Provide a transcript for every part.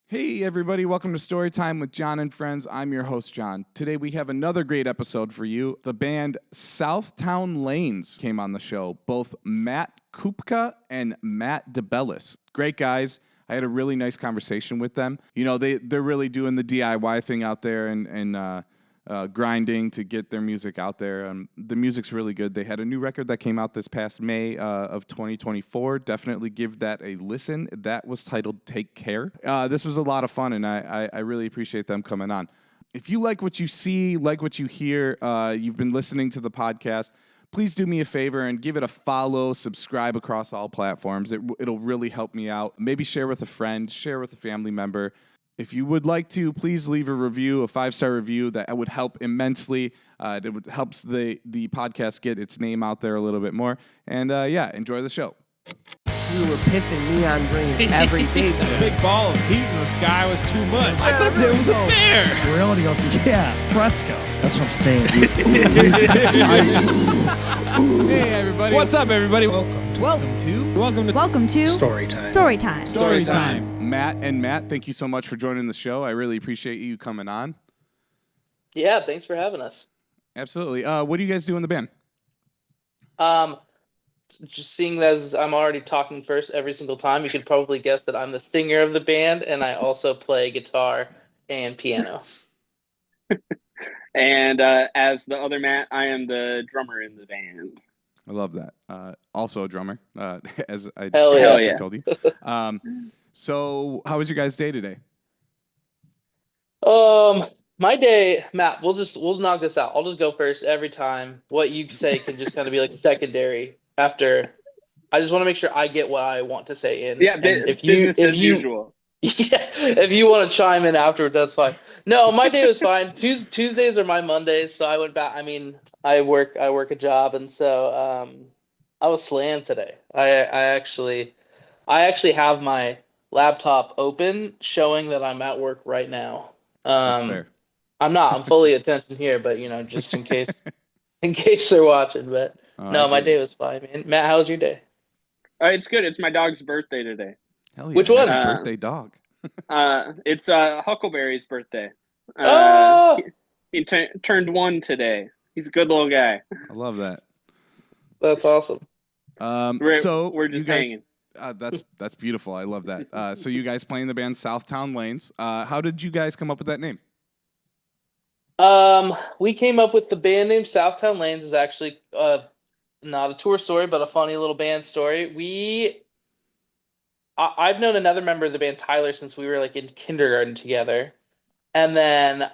Hey everybody, welcome to Storytime with John and Friends. I'm your host, John. Today we have another great episode for you. The band Southtowne Lanes came on the show, both Matt Kupka and Matt Debellis. Great guys. I had a really nice conversation with them. You know, they're really doing the DIY thing out there and grinding to get their music out there. The music's really good. They had a new record that came out this past May of 2024. Definitely give that a listen. That was titled Take Care. This was a lot of fun, and I really appreciate them coming on. If you like what you see, like what you hear, you've been listening to the podcast, please do me a favor and give it a follow, subscribe across all platforms. It'll really help me out. Maybe share with a friend, share with a family member. If you would like to, please leave a review, a 5-star review. That would help immensely. It would helps the podcast get its name out there a little bit more. And enjoy the show. We were pissing neon green every day. That big ball of heat in the sky was too much. I thought there was a bear. Reality goes, yeah, fresco. That's what I'm saying. Hey, everybody. What's up, everybody? Welcome to StouryTime. Matt, thank you so much for joining the show. I really appreciate you coming on. Yeah, thanks for having us. Absolutely. What do you guys do in the band? Just seeing as I'm already talking first every single time, you could probably guess that I'm the singer of the band, and I also play guitar and piano. And as the other Matt, I am the drummer in the band. I love that. Also a drummer, as I told you. So how was your guys' day today? My day, Matt, we'll knock this out. I'll just go first every time. What you say can just kind of be like secondary after. I just want to make sure I get what I want to say in. Yeah, business as usual. Yeah, if you want to chime in afterwards, that's fine. No, my day was fine. Tuesdays are my Mondays, so I went back. I mean, I work a job, and so I was slammed today. I actually have my laptop open, showing that I'm at work right now. That's fair. I'm not. I'm fully attention here, but just in case they're watching. But no, my day was fine, man. Matt, how was your day? It's good. It's my dog's birthday today. Hell yeah. Which one? Birthday dog. It's Huckleberry's birthday. He turned 1 today. He's a good little guy. I love that. That's awesome. We're just hanging. That's beautiful. I love that. So you guys play in the band Southtowne Lanes. How did you guys come up with that name? We came up with the band name Southtowne Lanes. Is actually not a tour story, but a funny little band story. I've known another member of the band, Tyler, since we were like in kindergarten together. And then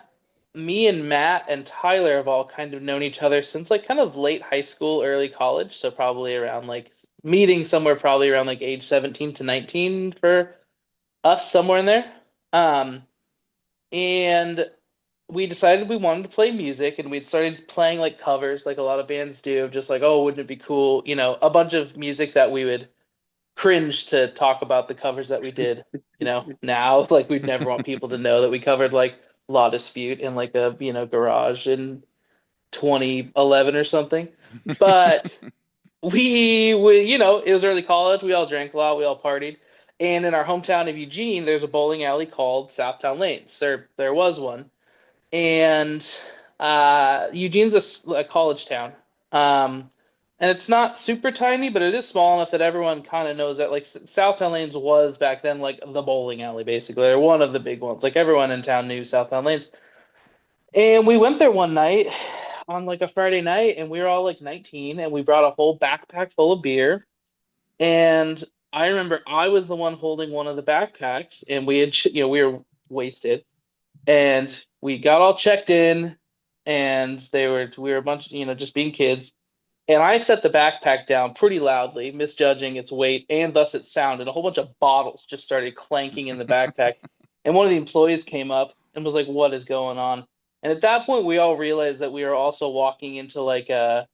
me and Matt and Tyler have all kind of known each other since like kind of late high school, early college. So probably around like meeting somewhere probably around like age 17 to 19 for us, somewhere in there. And we decided we wanted to play music, and we'd started playing like covers like a lot of bands do, just like, oh, wouldn't it be cool? A bunch of music that we would cringe to talk about the covers that we did, now, like we'd never want people to know that we covered like Law Dispute in like a, garage in 2011 or something. But we, it was early college. We all drank a lot. We all partied. And in our hometown of Eugene, there's a bowling alley called Southtowne Lanes. There was one. And Eugene's a college town. And it's not super tiny, but it is small enough that everyone kind of knows that, like, Southtowne Lanes was back then like the bowling alley, basically. They're one of the big ones. Like, everyone in town knew Southtowne Lanes. And we went there one night on like a Friday night, and we were all like 19, and we brought a whole backpack full of beer. And I remember I was the one holding one of the backpacks, and we had, we were wasted, and we got all checked in, and we were a bunch, just being kids. And I set the backpack down pretty loudly, misjudging its weight and thus its sound. And a whole bunch of bottles just started clanking in the backpack. And one of the employees came up and was like, "What is going on?" And at that point, we all realized that we were also walking into like a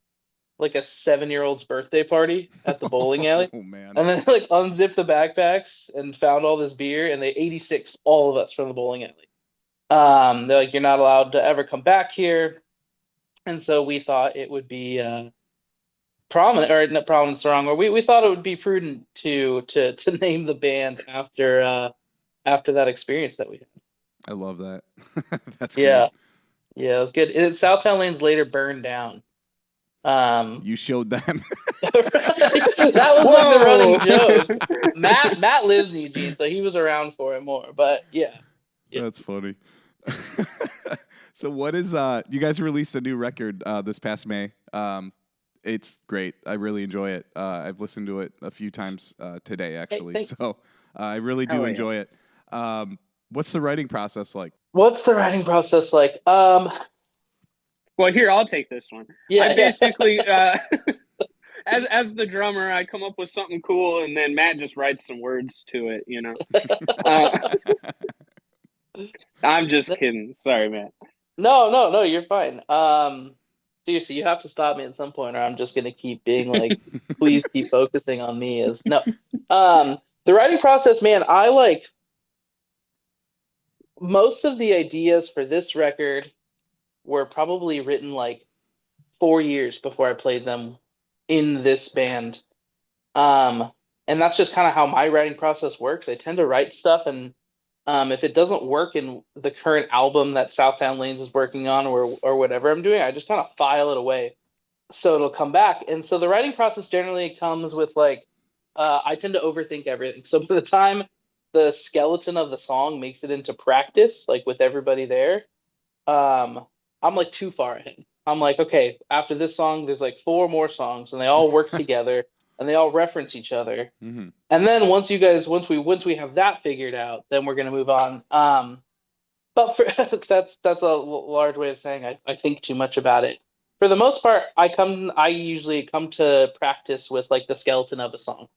7-year-old's birthday party at the bowling alley. Oh, man. And then like unzipped the backpacks and found all this beer, and they 86 all of us from the bowling alley. They're like, "You're not allowed to ever come back here." And so we thought it would be prominent, or not prominent's the wrong word. We thought it would be prudent to name the band after after that experience that we had. I love that. That's Yeah. great. Yeah, it was good. And Southtowne Lanes later burned down. You showed them. That was like the running joke. Matt lives in Eugene, so he was around for it more. But yeah. That's funny. So what is you guys released a new record this past May. It's great. I really enjoy it. I've listened to it a few times today actually. Thanks. So I really do Hell yeah. enjoy it. What's the writing process like? What's the writing process like? Well, here, I'll take this one. Yeah, I basically, as the drummer, I come up with something cool, and then Matt just writes some words to it, you know. I'm just kidding. Sorry, Matt. No, you're fine. Seriously, you have to stop me at some point, or I'm just gonna keep being like, please keep focusing on me. The writing process, man. I like most of the ideas for this record were probably written like 4 years before I played them in this band. And that's just kind of how my writing process works. I tend to write stuff, and if it doesn't work in the current album that Southtowne Lanes is working on or whatever I'm doing, I just kind of file it away so it'll come back. And so the writing process generally comes with like I tend to overthink everything. So by the time the skeleton of the song makes it into practice, like with everybody there, I'm like too far ahead. I'm like, okay, after this song, there's like 4 more songs, and they all work together, and they all reference each other. Mm-hmm. And then once we have that figured out, then we're gonna move on. But for, that's a large way of saying I think too much about it. For the most part, I usually come to practice with like the skeleton of a song,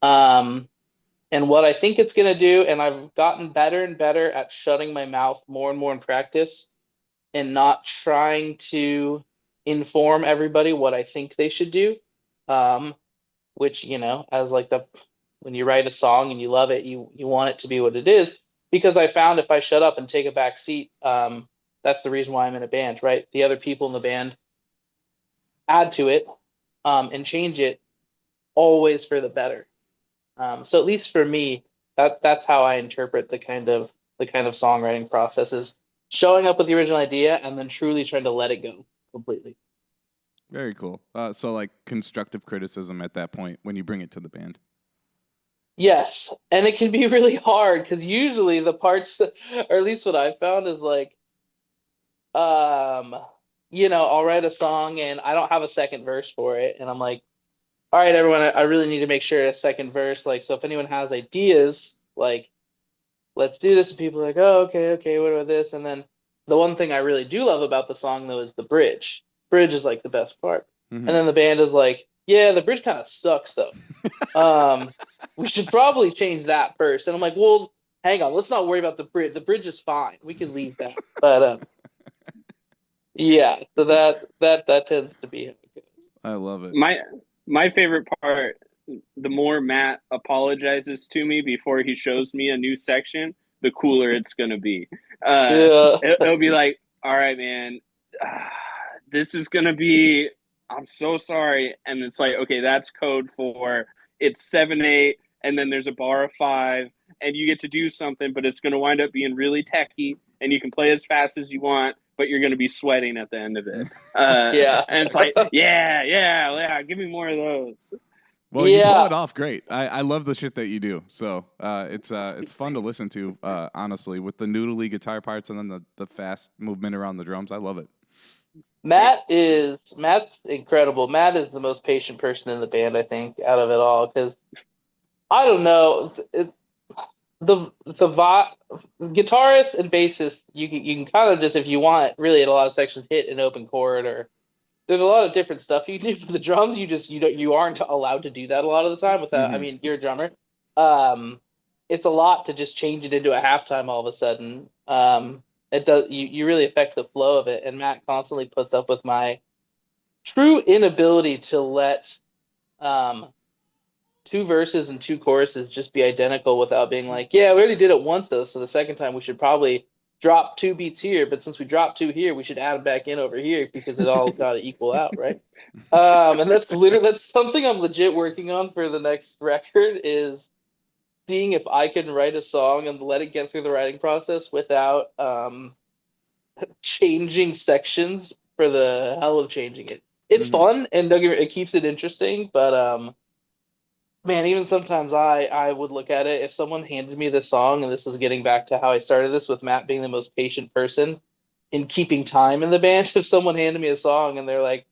and what I think it's gonna do. And I've gotten better and better at shutting my mouth more and more in practice, and not trying to inform everybody what I think they should do. Which, you know, as like when you write a song and you love it, you want it to be what it is. Because I found if I shut up and take a back seat, that's the reason why I'm in a band, right? The other people in the band add to it and change it always for the better. So at least for me, that's how I interpret the kind of songwriting process is showing up with the original idea and then truly trying to let it go completely. Very cool. So like constructive criticism at that point when you bring it to the band. Yes, and it can be really hard because usually the parts, or at least what I found is like, I'll write a song and I don't have a second verse for it, and I'm like, all right, everyone, I really need to make sure a second verse. Like, so if anyone has ideas, like, let's do this. And people are like, oh, okay, what about this? And then the one thing I really do love about the song though is the bridge. Bridge is like the best part. Mm-hmm. And then the band is like, yeah, the bridge kind of sucks though. We should probably change that first. And I'm like, well, hang on, let's not worry about the bridge. The bridge is fine. We can leave that. But yeah, so that tends to be how it goes. I love it. My favorite part, the more Matt apologizes to me before he shows me a new section, the cooler it's gonna be. It'll be like, all right, man, this is gonna be. I'm so sorry, and it's like, okay, that's code for it's 7/8, and then there's a bar of 5, and you get to do something, but it's gonna wind up being really techy, and you can play as fast as you want, but you're gonna be sweating at the end of it. Yeah, and it's like, yeah, give me more of those. Well, you pull it off great. I love the shit that you do. So it's fun to listen to, honestly, with the noodly guitar parts and then the fast movement around the drums. I love it. Matt's incredible. Matt is the most patient person in the band, I think, out of it all. Because I don't know, the guitarists and bassists, you can kind of just, if you want, really at a lot of sections, hit an open chord, or there's a lot of different stuff you can do. For the drums, you aren't allowed to do that a lot of the time. Without, Mm-hmm. I mean, you're a drummer. It's a lot to just change it into a halftime all of a sudden. It does. You really affect the flow of it, and Matt constantly puts up with my true inability to let 2 verses and 2 choruses just be identical without being like, yeah, we already did it once though, so the second time we should probably drop 2 beats here, but since we dropped 2 here, we should add them back in over here because it all got to equal out, right? And that's something I'm legit working on for the next record is seeing if I can write a song and let it get through the writing process without changing sections for the hell of changing it. It's fun and it keeps it interesting, but man, even sometimes I would look at it if someone handed me this song, and this is getting back to how I started this with Matt being the most patient person in keeping time in the band. If someone handed me a song and they're like,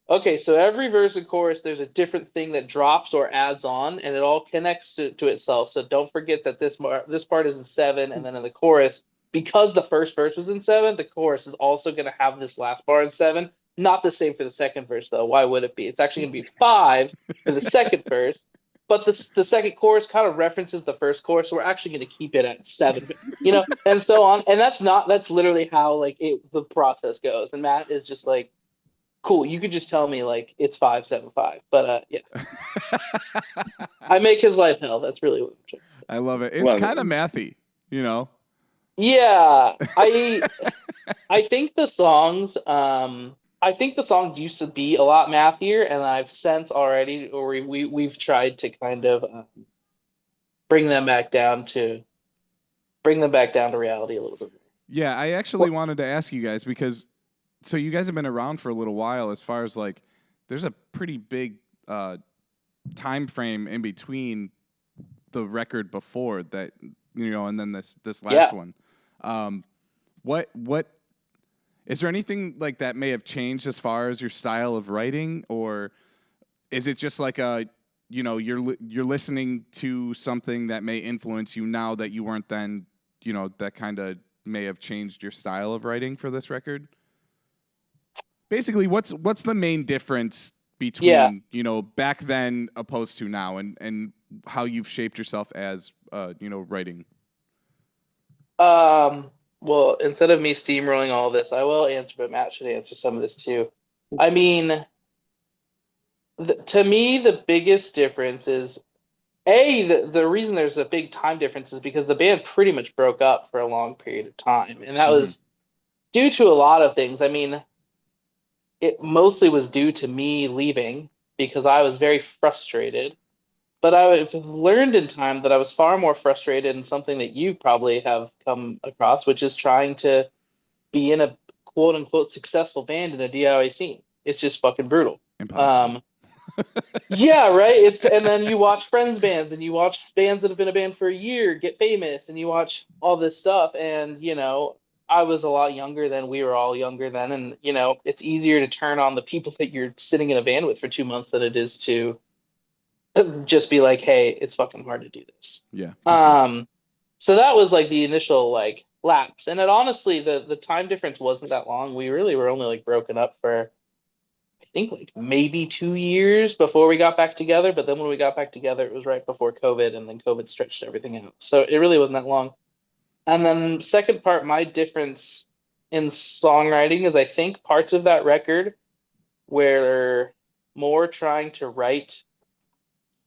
okay, so every verse and chorus, there's a different thing that drops or adds on, and it all connects to itself. So don't forget that this part is in 7, and then in the chorus, because the first verse was in 7, the chorus is also going to have this last bar in 7. Not the same for the second verse, though. Why would it be? It's actually going to be 5 for the second verse, but the second chorus kind of references the first chorus, so we're actually going to keep it at 7, and so on. And that's literally how the process goes. And Matt is just like, cool, you could just tell me like it's 575, but yeah. I make his life hell. That's really what I'm trying to say. I love it. It's kind of mathy, Yeah, I think the songs used to be a lot mathier, and I've since already, or we've tried to kind of bring them back down to reality a little bit. Yeah, I actually wanted to ask you guys because so you guys have been around for a little while. As far as like, there's a pretty big time frame in between the record before that, and then this last one. What is there anything like that may have changed as far as your style of writing, or is it just like you're listening to something that may influence you now that you weren't then, that kind of may have changed your style of writing for this record? Basically, what's the main difference between back then opposed to now, and how you've shaped yourself as writing? Well, instead of me steamrolling all this, I will answer, but Matt should answer some of this too. I mean, to me, the biggest difference is the reason there's a big time difference is because the band pretty much broke up for a long period of time, and that was due to a lot of things. I mean, it mostly was due to me leaving because I was very frustrated. But I've learned in time that I was far more frustrated in something that you probably have come across, which is trying to be in a quote unquote successful band in a DIY scene. It's just fucking brutal. Impossible. Yeah, right. And then you watch friends bands and you watch bands that have been a band for a year get famous, and you watch all this stuff. And I was a lot younger then. We were all younger then, and it's easier to turn on the people that you're sitting in a band with for 2 months than it is to just be like, hey, it's fucking hard to do this. Yeah. Sure. So that was like the initial like lapse. And it honestly, the time difference wasn't that long. We really were only like broken up for, I think, like maybe 2 years before we got back together. But then when we got back together, it was right before COVID, and then COVID stretched everything out. So it really wasn't that long. And then second part, my difference in songwriting is I think parts of that record were more trying to write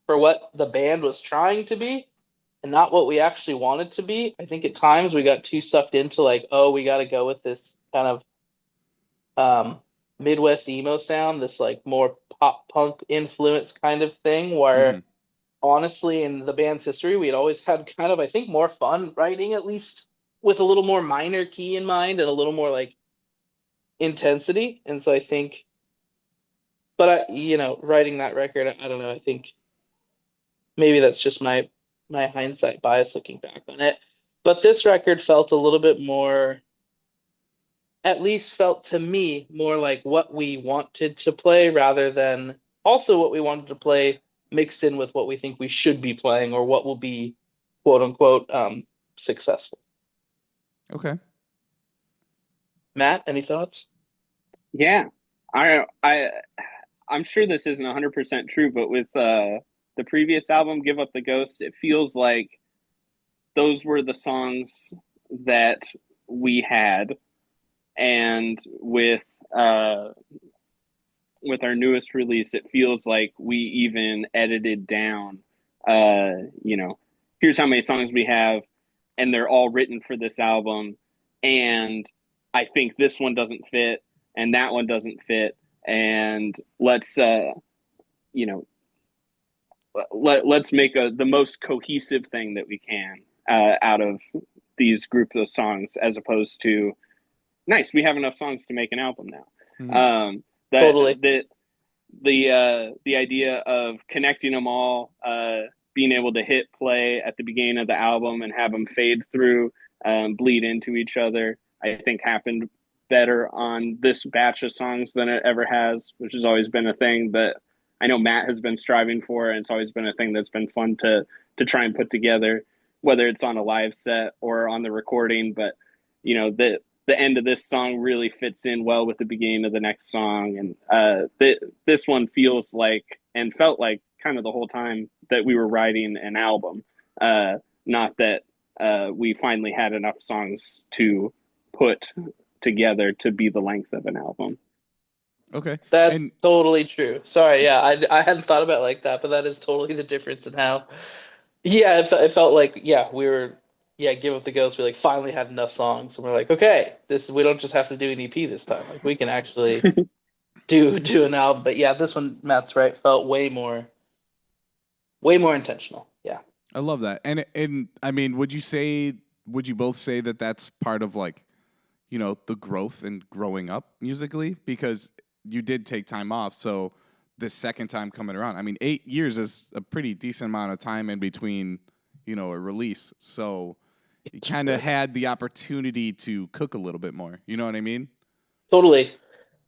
for what the band was trying to be and not what we actually wanted to be. I think at times we got too sucked into like, oh, we got to go with this kind of Midwest emo sound, this like more pop punk influence kind of thing, where honestly in the band's history, we'd always had kind of, I think, more fun writing, at least with a little more minor key in mind and a little more like intensity. And so I think, but writing that record, I don't know, I think maybe that's just my hindsight bias looking back on it. But this record felt a little bit more, at least felt to me, more like what we wanted to play rather than also what we wanted to play mixed in with what we think we should be playing or what will be quote unquote successful. Okay. Matt, any thoughts? Yeah. I'm sure this isn't 100% true, but with the previous album, Give Up the Ghost, it feels like those were the songs that we had. And with our newest release, it feels like we even edited down, here's how many songs we have, and they're all written for this album. And I think this one doesn't fit, and that one doesn't fit. And let's let's make the most cohesive thing that we can out of these group of songs, as opposed to nice, we have enough songs to make an album now. Mhm. Totally. The idea of connecting them all, being able to hit play at the beginning of the album and have them fade through, bleed into each other, I think happened better on this batch of songs than it ever has, which has always been a thing that I know Matt has been striving for, and it's always been a thing that's been fun to try and put together, whether it's on a live set or on the recording. But the end of this song really fits in well with the beginning of the next song, and this one feels like and felt like kind of the whole time that we were writing an album, not that we finally had enough songs to put together to be the length of an album. Okay. That's totally true. Sorry, yeah, I hadn't thought about it like that, but that is totally the difference in how. Yeah, it felt like we were Give Up the Ghost. We like finally had enough songs, and we're like, okay, we don't just have to do an EP this time. Like we can actually do an album. But yeah, this one, Matt's right, felt way more intentional. Yeah, I love that. And I mean, would you both say that that's part of like, the growth and growing up musically? Because you did take time off, so this second time coming around, I mean, 8 years is a pretty decent amount of time in between, a release. So you kind of had the opportunity to cook a little bit more. You know what I mean? Totally.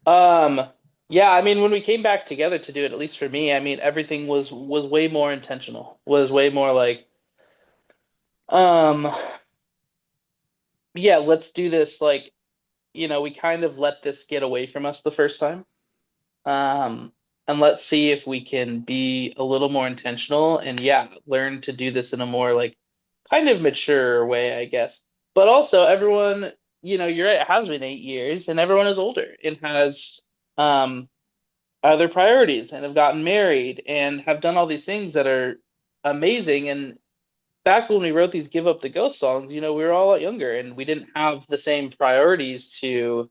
Yeah, I mean, when we came back together to do it, at least for me, I mean, everything was way more intentional. Was way more like, yeah, let's do this. Like, we kind of let this get away from us the first time. And let's see if we can be a little more intentional and learn to do this in a more like kind of mature way, I guess. But also everyone, you're right, it has been 8 years and everyone is older and has other priorities and have gotten married and have done all these things that are amazing. And back when we wrote these Give Up the Ghost songs, we were all a lot younger and we didn't have the same priorities to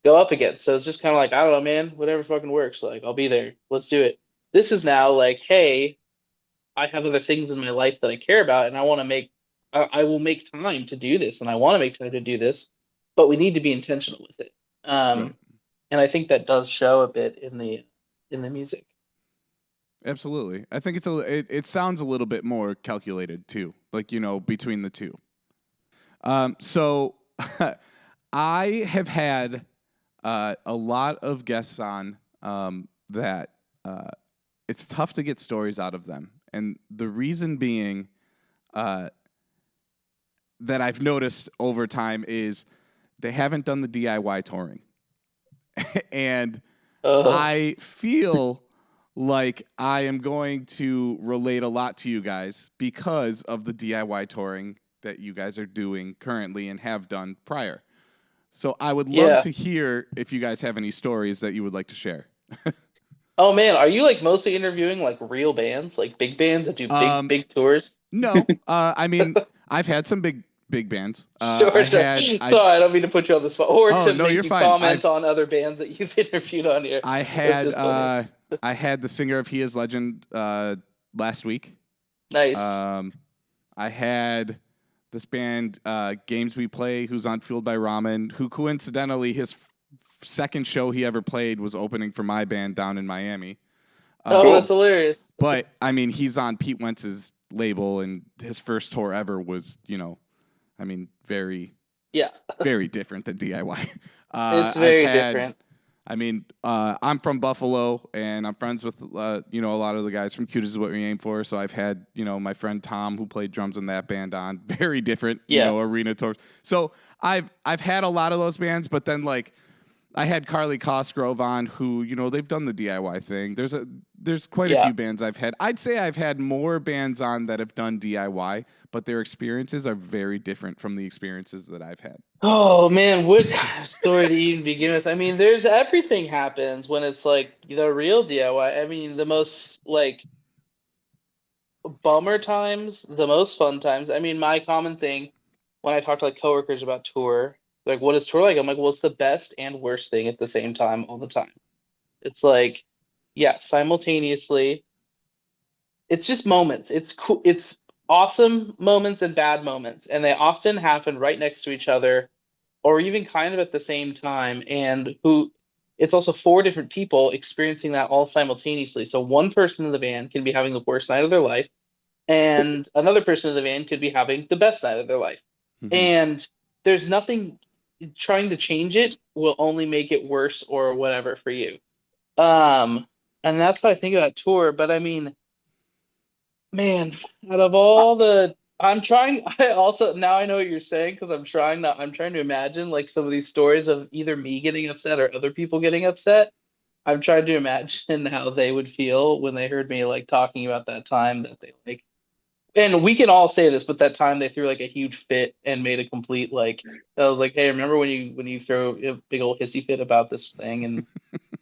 go up against. So it's just kind of like, I don't know, man, whatever fucking works. Like, I'll be there. Let's do it. This is now like, hey, I have other things in my life that I care about, and I want to I will make time to do this, and I want to make time to do this, but we need to be intentional with it. Right. And I think that does show a bit in the music. Absolutely. I think it sounds a little bit more calculated too, like, between the two. So I have had a lot of guests on that it's tough to get stories out of them. And the reason being that I've noticed over time is they haven't done the DIY touring. And I feel like I am going to relate a lot to you guys because of the DIY touring that you guys are doing currently and have done prior. So I would love to hear if you guys have any stories that you would like to share. Oh man, are you like mostly interviewing like real bands, like big bands that do big tours? No, I mean I've had some big bands. Sure. Sorry, I don't mean to put you on the spot or to make you fine. comment on other bands that you've interviewed on here. I had the singer of He Is Legend last week. Nice. I had this band Games We Play, who's on Fueled by Ramen, who coincidentally his second show he ever played was opening for my band down in Miami. That's hilarious. But I mean, he's on Pete Wentz's label, and his first tour ever was, very, very different than DIY. It's very different. I mean, I'm from Buffalo, and I'm friends with, a lot of the guys from Cute Is What We Aim For. So I've had, my friend Tom, who played drums in that band, on. Very different, arena tours. So I've had a lot of those bands, but then, like, I had Carly Cosgrove on, who, they've done the DIY thing. There's quite a few bands I've had. I'd say I've had more bands on that have done DIY, but their experiences are very different from the experiences that I've had. Oh man, what kind of story to even begin with? I mean, there's everything happens when it's like the real DIY. I mean, the most like bummer times, the most fun times. I mean, my common thing when I talk to like coworkers about tour, like, what is tour like? I'm like, well, it's the best and worst thing at the same time all the time. It's like, simultaneously, it's just moments. It's cool. It's awesome moments and bad moments, and they often happen right next to each other, or even kind of at the same time. And who, it's also four different people experiencing that all simultaneously. So one person in the band can be having the worst night of their life, and another person in the band could be having the best night of their life. Mhm. And there's nothing trying to change it will only make it worse or whatever for you. Um, and that's how I think about tour. But I mean, man, out of all the, I'm trying. I also now I know what you're saying because I'm trying to imagine like some of these stories of either me getting upset or other people getting upset. I'm trying to imagine how they would feel when they heard me like talking about that time that they like. And we can all say this, but that time they threw like a huge fit and made a complete like. I was like, hey, remember when you throw a big old hissy fit about this thing, and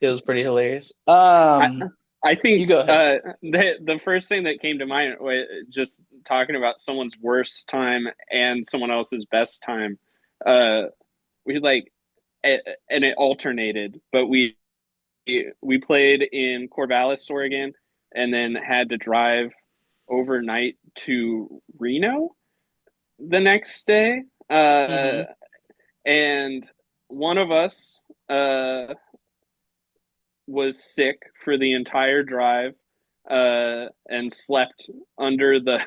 it was pretty hilarious. I, I You think go ahead. the first thing that came to mind was just talking about someone's worst time and someone else's best time. Uh, we like, and it alternated, but we played in Corvallis, Oregon, and then had to drive overnight to Reno the next day. Hmm. And one of us was sick for the entire drive and slept under the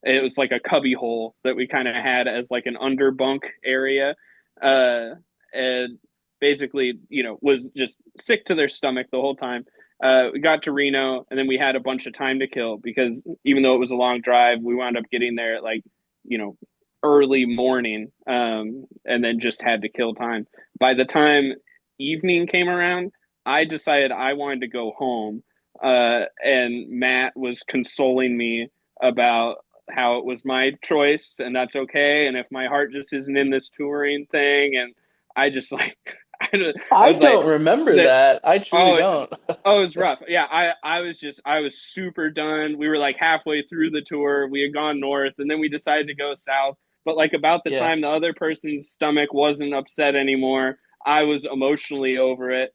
it was like a cubby hole that we kind of had as like an underbunk area and basically was just sick to their stomach the whole time. We got to Reno and then we had a bunch of time to kill because even though it was a long drive we wound up getting there at like you know early morning and then just had to kill time. By the time evening came around I decided I wanted to go home, and Matt was consoling me about how it was my choice and that's okay, and if my heart just isn't in this touring thing, and I just like, I I was like, don't remember that, that. I truly oh, don't. oh, it was rough. Yeah, I was super done. We were like halfway through the tour. We had gone north, and then we decided to go south. But like about the Yeah. time the other person's stomach wasn't upset anymore, I was emotionally over it.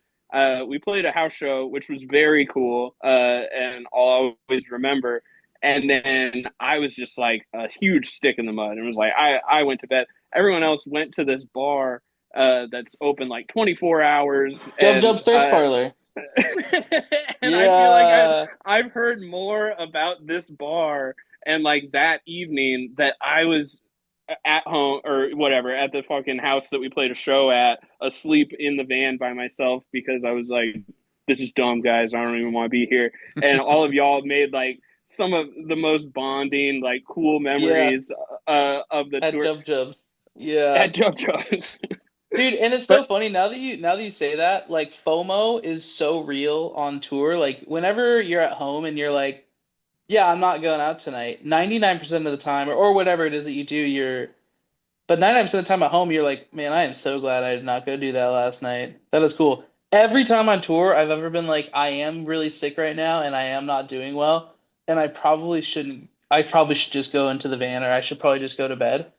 We played a house show, which was very cool, and I'll always remember. And then I was just like a huge stick in the mud, and was like, I went to bed. Everyone else went to this bar that's open like 24 hours, Jump and Jump Search Parlor. and I feel like Yeah. I've heard more about this bar and like that evening that I was at home or whatever at the fucking house that we played a show at, asleep in the van by myself because I was like, this is dumb, guys. I don't even want to be here. And all of y'all made like some of the most bonding, like cool Yeah. memories of the At tour Jump Jumps. Yeah. at Jump Jones. Dude, and it's so But funny now that you say that, like FOMO is so real on tour. Like whenever you're at home and you're like, yeah, I'm not going out tonight. 99% of the time or whatever it is that you do, but 99% of the time at home you're like, man, I am so glad I did not go do that last night. That is cool. Every time on tour I've ever been like, I am really sick right now and I am not doing well, and I probably should just go into the van or I should probably just go to bed.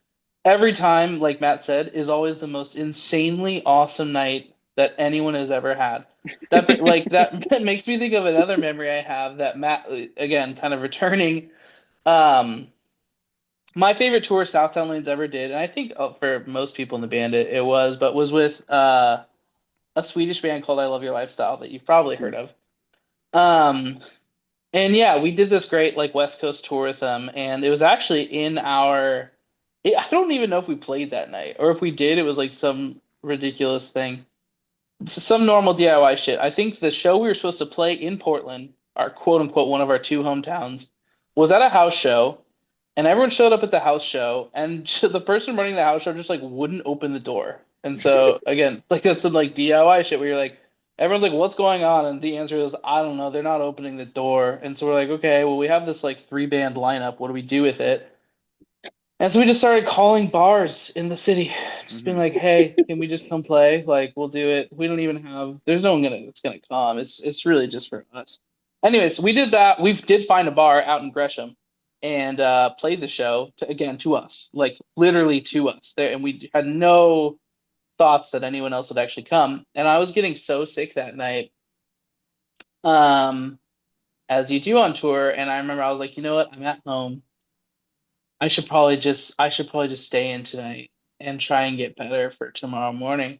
Every time, like Matt said, is always the most insanely awesome night that anyone has ever had. That makes me think of another memory I have that Matt, again, kind of returning. Um, my favorite tour Southtowne Lanes ever did, and I think for most people in the band but was with a Swedish band called I Love Your Lifestyle that you've probably heard of. Um, and yeah, we did this great like West Coast tour with them, and it was actually in our. I don't even know if we played that night, or if we did, it was like some ridiculous thing, some normal DIY shit. I think the show we were supposed to play in Portland, our quote unquote one of our two hometowns, was at a house show, and everyone showed up at the house show, and the person running the house show just like wouldn't open the door. And so again, like that's some like DIY shit where you're like, everyone's like, "What's going on?" And the answer is, "I don't know. They're not opening the door." And so we're like, "Okay, well we have this like three band lineup. What do we do with it?" And so we just started calling bars in the city, just being like, "Hey, can we just come play? Like, we'll do it. We don't even have. There's no one that's gonna come. It's really just for us." Anyways, we did that. We did find a bar out in Gresham, and played the show again to us, like literally to us there, and we had no thoughts that anyone else would actually come. And I was getting so sick that night. Um, as you do on tour. And I remember I was like, you know what? I'm at home. I should probably just stay in tonight and try and get better for tomorrow morning.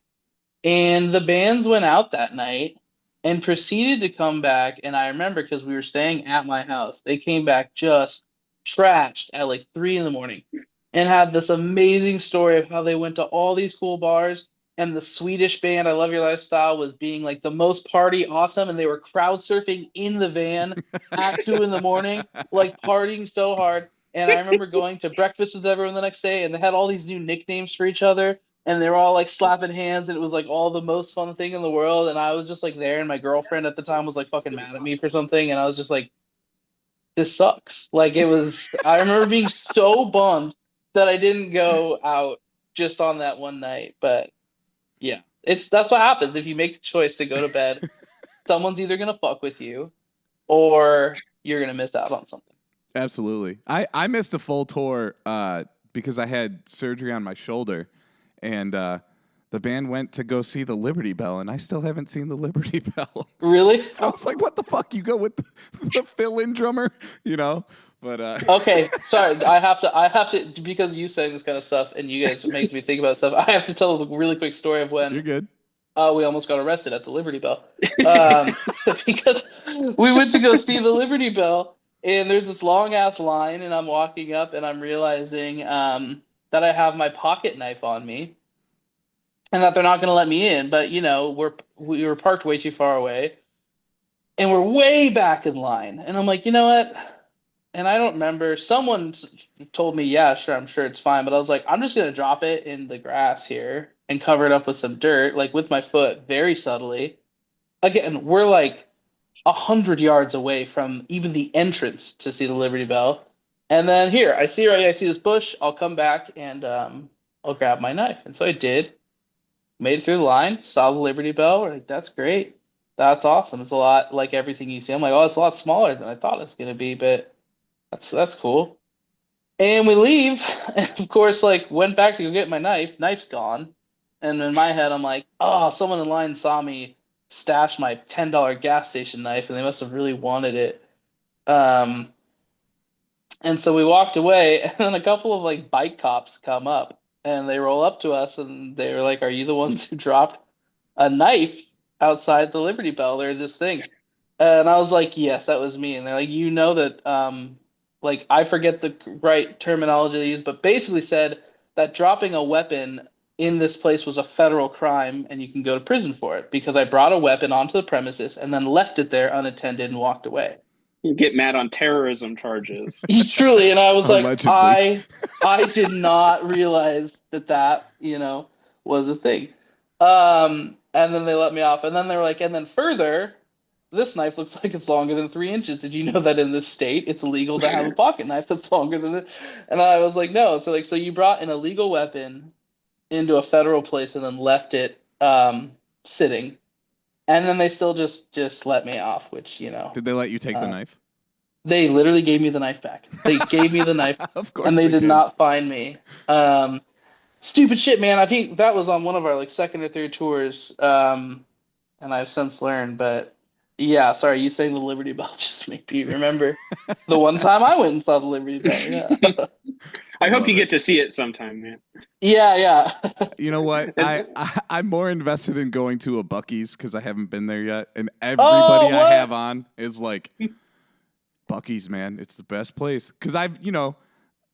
And the bands went out that night and proceeded to come back. And I remember because we were staying at my house, they came back just trashed at like 3 a.m. and had this amazing story of how they went to all these cool bars. And the Swedish band, I Love Your Lifestyle, was being like the most party awesome. And they were crowd surfing in the van at 2 a.m, like partying so hard. And I remember going to breakfast with everyone the next day, and they had all these new nicknames for each other. And they were all like slapping hands, and it was like all the most fun thing in the world. And I was just like there, and my girlfriend at the time was like fucking mad at me for something. And I was just like, this sucks. Like it was, I remember being so bummed that I didn't go out just on that one night. But yeah, that's what happens if you make the choice to go to bed. Someone's either going to fuck with you or you're going to miss out on something. Absolutely. I missed a full tour because I had surgery on my shoulder, and the band went to go see the Liberty Bell, and I still haven't seen the Liberty Bell. Really? I was like, what the fuck? You go with the fill-in drummer, you know? But okay, sorry. I have to because you saying this kind of stuff and you guys makes me think about stuff. I have to tell a really quick story of when you're good. We almost got arrested at the Liberty Bell because we went to go see the Liberty Bell. And there's this long ass line, and I'm walking up, and I'm realizing that I have my pocket knife on me, and that they're not going to let me in. But you know, we were parked way too far away, and we're way back in line. And I'm like, you know what? And I don't remember. Someone told me, yeah, sure, I'm sure it's fine. But I was like, I'm just going to drop it in the grass here and cover it up with some dirt, like with my foot, very subtly. Again, we're like 100 yards away from even the entrance to see the Liberty Bell. And then here, I see this bush. I'll come back and I'll grab my knife. And so I did. Made it through the line, saw the Liberty Bell. We're like, that's great. That's awesome. It's a lot like everything you see. I'm like, oh, it's a lot smaller than I thought it was going to be, but that's cool. And we leave. And of course, like, went back to go get my knife. Knife's gone. And in my head, I'm like, oh, someone in line saw me stash my $10 gas station knife, and they must have really wanted it. And so we walked away, and then a couple of like bike cops come up, and they roll up to us, and they were like, "Are you the ones who dropped a knife outside the Liberty Bell or this thing?" And I was like, "Yes, that was me." And they're like, "You know that like I forget the right terminology to use, but basically said that dropping a weapon in this place was a federal crime, and you can go to prison for it because I brought a weapon onto the premises and then left it there unattended and walked away." You get mad on terrorism charges. Truly, and I was like, Allegedly. I did not realize that you know was a thing. And then they let me off, and then they were like, and then further, this knife looks like it's longer than 3 inches. Did you know that in this state it's illegal to have a pocket knife that's longer than this? And I was like, no. So like, so you brought an illegal weapon into a federal place and then left it sitting, and then they still just let me off, which, you know. Did they let you take the knife? They literally gave me the knife back. They gave me the knife, Of course and they did did. not find me. Stupid shit, man. I think that was on one of our like second or third tours, and I've since learned. But yeah, sorry, you saying the Liberty Bell just made me remember the one time I went and saw the Liberty Bell. Yeah. I hope you get to see it sometime, man. Yeah. You know what? I'm more invested in going to a Buc-ee's because I haven't been there yet, and everybody I have on is like, Buc-ee's, man, it's the best place. Because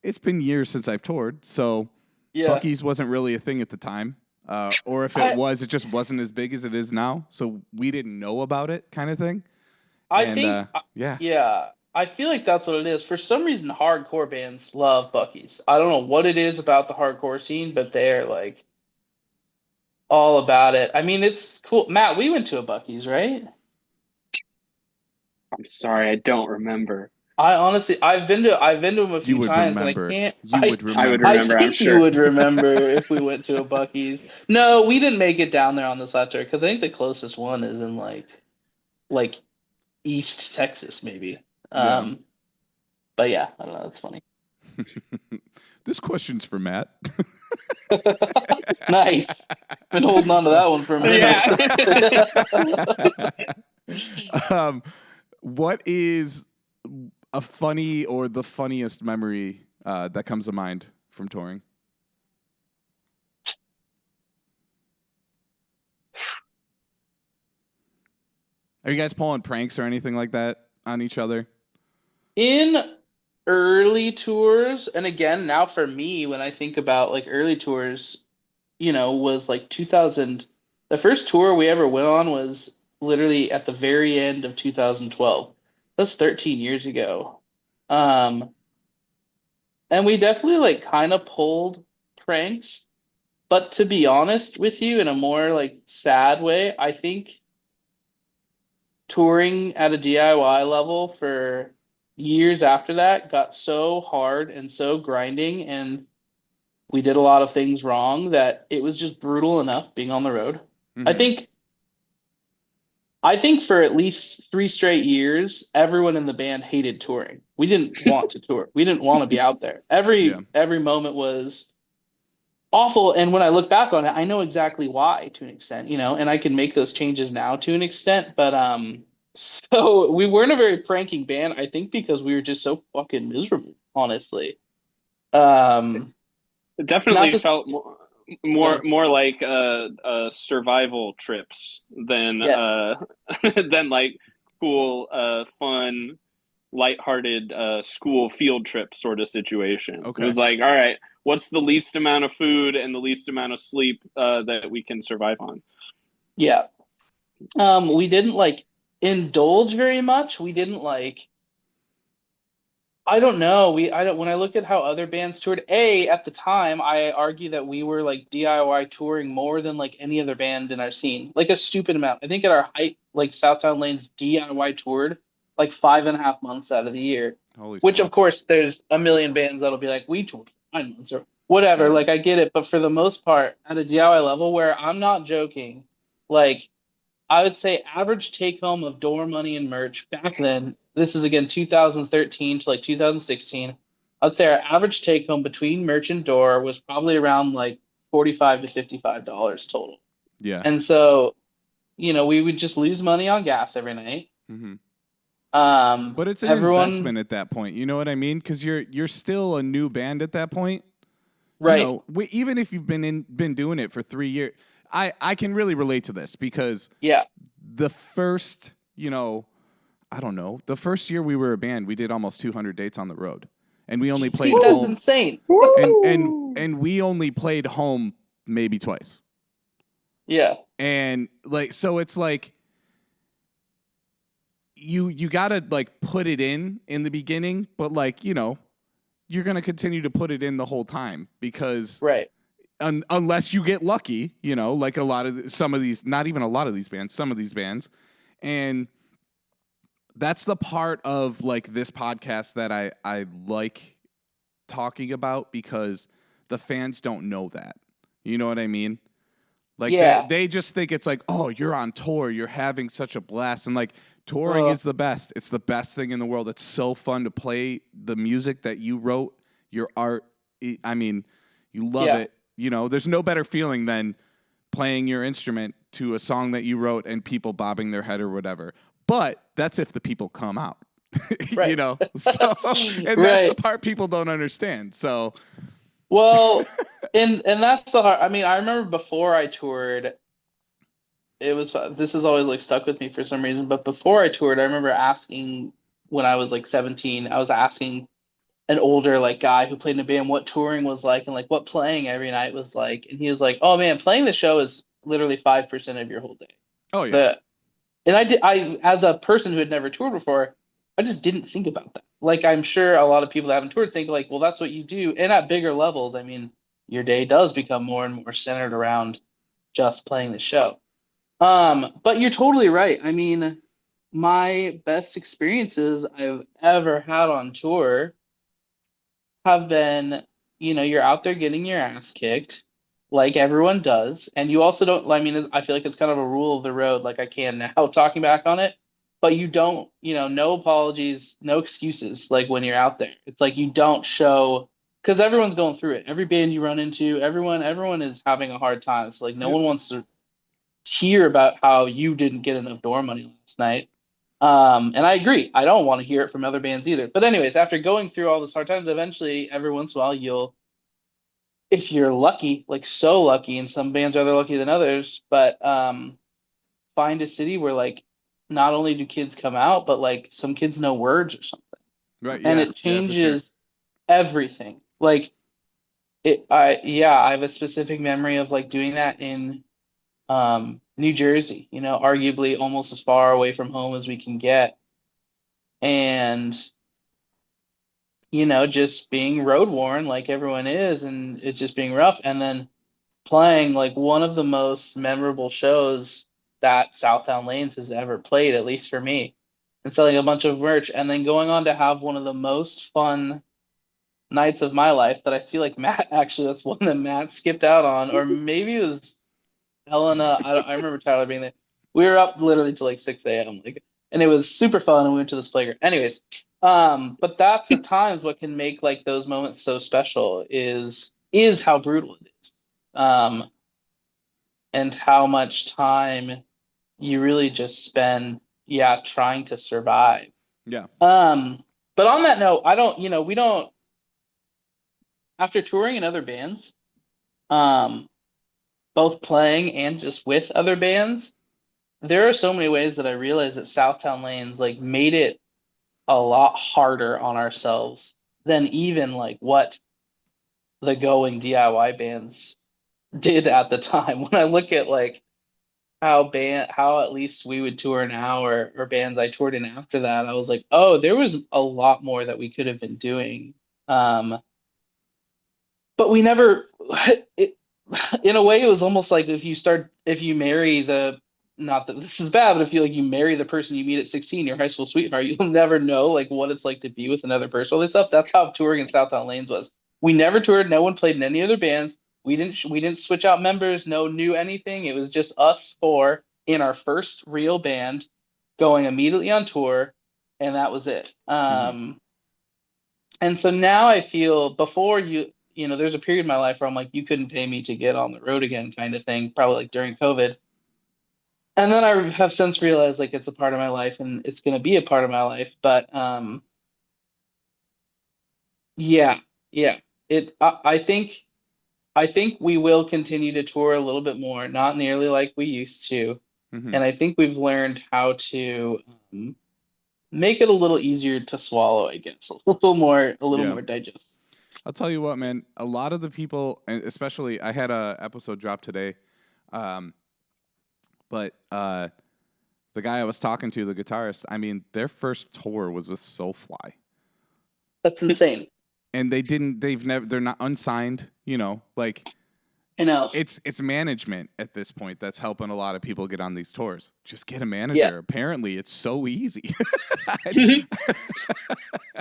it's been years since I've toured, so Yeah. Buc-ee's wasn't really a thing at the time, or if it was, it just wasn't as big as it is now. So we didn't know about it, kind of thing. I think, yeah. yeah, I feel like that's what it is. For some reason, hardcore bands love Buc-ee's. I don't know what it is about the hardcore scene, but they're like all about it. I mean, it's cool. Matt, we went to a Buc-ee's, right? I'm sorry, I don't remember. I honestly, I've been to them a few times, remember. and I can't. You would remember. I would remember. I I'm think sure you would remember if we went to a Buc-ee's. No, we didn't make it down there on the South Tour because I think the closest one is in like East Texas, maybe. Yeah. But yeah, I don't know. That's funny. This question's for Matt. Nice. Been holding on to that one for a minute. Yeah. What is a funny or the funniest memory that comes to mind from touring? Are you guys pulling pranks or anything like that on each other? In early tours, and again, now for me, when I think about like early tours, was like 2000. The first tour we ever went on was literally at the very end of 2012. That's 13 years ago. Um, and we definitely like kind of pulled pranks, but to be honest with you, in a more like sad way, I think touring at a DIY level for years after that got so hard and so grinding, and we did a lot of things wrong that it was just brutal enough being on the road. Mm-hmm. I think for at least 3 straight years, everyone in the band hated touring. We didn't want to tour. We didn't want to be out there. Every moment was awful. And when I look back on it, I know exactly why to an extent, and I can make those changes now to an extent. But so we weren't a very pranking band, I think, because we were just so fucking miserable, honestly. It definitely just, felt more like survival trips than than like cool, fun, lighthearted school field trip sort of situation. Okay. It was like, all right, what's the least amount of food and the least amount of sleep that we can survive on? Yeah. We didn't like indulge very much. We didn't like, I don't know. When I look at how other bands toured, at the time, I argue that we were like DIY touring more than like any other band in our scene. Like a stupid amount. I think at our height, like Southtowne Lanes DIY toured like 5.5 months out of the year. Which of course there's a million bands that'll be like, we toured 9 months or whatever. Yeah. Like I get it, but for the most part, at a DIY level where I'm not joking, like I would say average take home of door money and merch back then. This is again 2013 to like 2016. I'd say our average take home between merch and door was probably around like $45 to $55 total. Yeah. And so, we would just lose money on gas every night. Mm-hmm. But it's an investment at that point. You know what I mean? Because you're still a new band at that point, right? Even if you've been doing it for 3 years, I can really relate to this because the first I don't know, the first year we were a band, we did almost 200 dates on the road, and we only played home. That's insane. And we only played home maybe twice. Yeah, and like so, it's like. You gotta like put it in the beginning, but like you're gonna continue to put it in the whole time because unless you get lucky, like some of these bands, and that's the part of like this podcast that I like talking about because the fans don't know that. You know what I mean? Like they just think it's like, oh, you're on tour, you're having such a blast, and like touring is the best. It's the best thing in the world. It's so fun to play the music that you wrote, your art. I mean, you love it. There's no better feeling than playing your instrument to a song that you wrote and people bobbing their head or whatever. But that's if the people come out, right. So, and that's the part people don't understand. So, well, and that's the hard. I mean, I remember before I toured, this has always like stuck with me for some reason. But before I toured, I remember asking when I was like 17, I was asking an older like guy who played in a band what touring was like and like what playing every night was like, and he was like, "Oh man, playing the show is literally 5% of your whole day." Oh yeah. And I as a person who had never toured before, I just didn't think about that. Like I'm sure a lot of people that haven't toured think like, well, that's what you do. And at bigger levels, I mean, your day does become more and more centered around just playing the show. But you're totally right. I mean, my best experiences I've ever had on tour have been, you're out there getting your ass kicked like everyone does. And you also don't, I mean, I feel like it's kind of a rule of the road, like I can now talking back on it, but you don't, no apologies, no excuses. Like when you're out there, it's like, you don't show, because everyone's going through it. Every band you run into, everyone is having a hard time. So like no one wants to hear about how you didn't get enough door money last night. And I agree. I don't want to hear it from other bands either. But anyways, after going through all those hard times, eventually, every once in a while, you'll, if you're lucky, like so lucky, and some bands are other lucky than others, but find a city where like not only do kids come out, but like some kids know words or something, Right. and Yeah. it Yeah, for sure. changes everything. Like I have a specific memory of like doing that in New Jersey, arguably almost as far away from home as we can get. And, just being road worn like everyone is, and it just being rough. And then playing like one of the most memorable shows that Southtowne Lanes has ever played, at least for me, and selling a bunch of merch, and then going on to have one of the most fun nights of my life that I feel like Matt actually, that's one that Matt skipped out on, or maybe it was Helena. I remember Tyler being there. We were up literally till like 6 a.m. Like, and it was super fun. And we went to this playground. Anyways, but that's at times what can make like those moments so special is how brutal it is, and how much time you really just spend, trying to survive. Yeah. But on that note, I don't, we don't, after touring in other bands, um, both playing and just with other bands, there are so many ways that I realized that Southtowne Lanes like made it a lot harder on ourselves than even like what the going DIY bands did at the time. When I look at like how at least we would tour now, or bands I toured in after that, I was like, oh, there was a lot more that we could have been doing. But we never it, in a way it was almost like if you marry the, not that this is bad, but if you marry the person you meet at 16, your high school sweetheart, you'll never know like what it's like to be with another person, all this stuff. That's how touring in Southtowne Lanes was. We never toured, no one played in any other bands. We didn't switch out members, no new anything. It was just us four in our first real band going immediately on tour, and that was it. And so now I feel, before there's a period in my life where I'm like, you couldn't pay me to get on the road again, kind of thing, probably like during COVID. And then I have since realized like it's a part of my life and it's going to be a part of my life. But yeah, yeah, I think we will continue to tour a little bit more, not nearly like we used to. Mm-hmm. And I think we've learned how to make it a little easier to swallow, I guess, a little more digestible. I'll tell you what, man, a lot of the people, and especially I had a episode drop today, but the guy I was talking to, the guitarist, I mean, their first tour was with Soulfly. That's insane. And they're not unsigned, like, I know. It's management at this point that's helping a lot of people get on these tours. Just get a manager. Yeah. Apparently, it's so easy.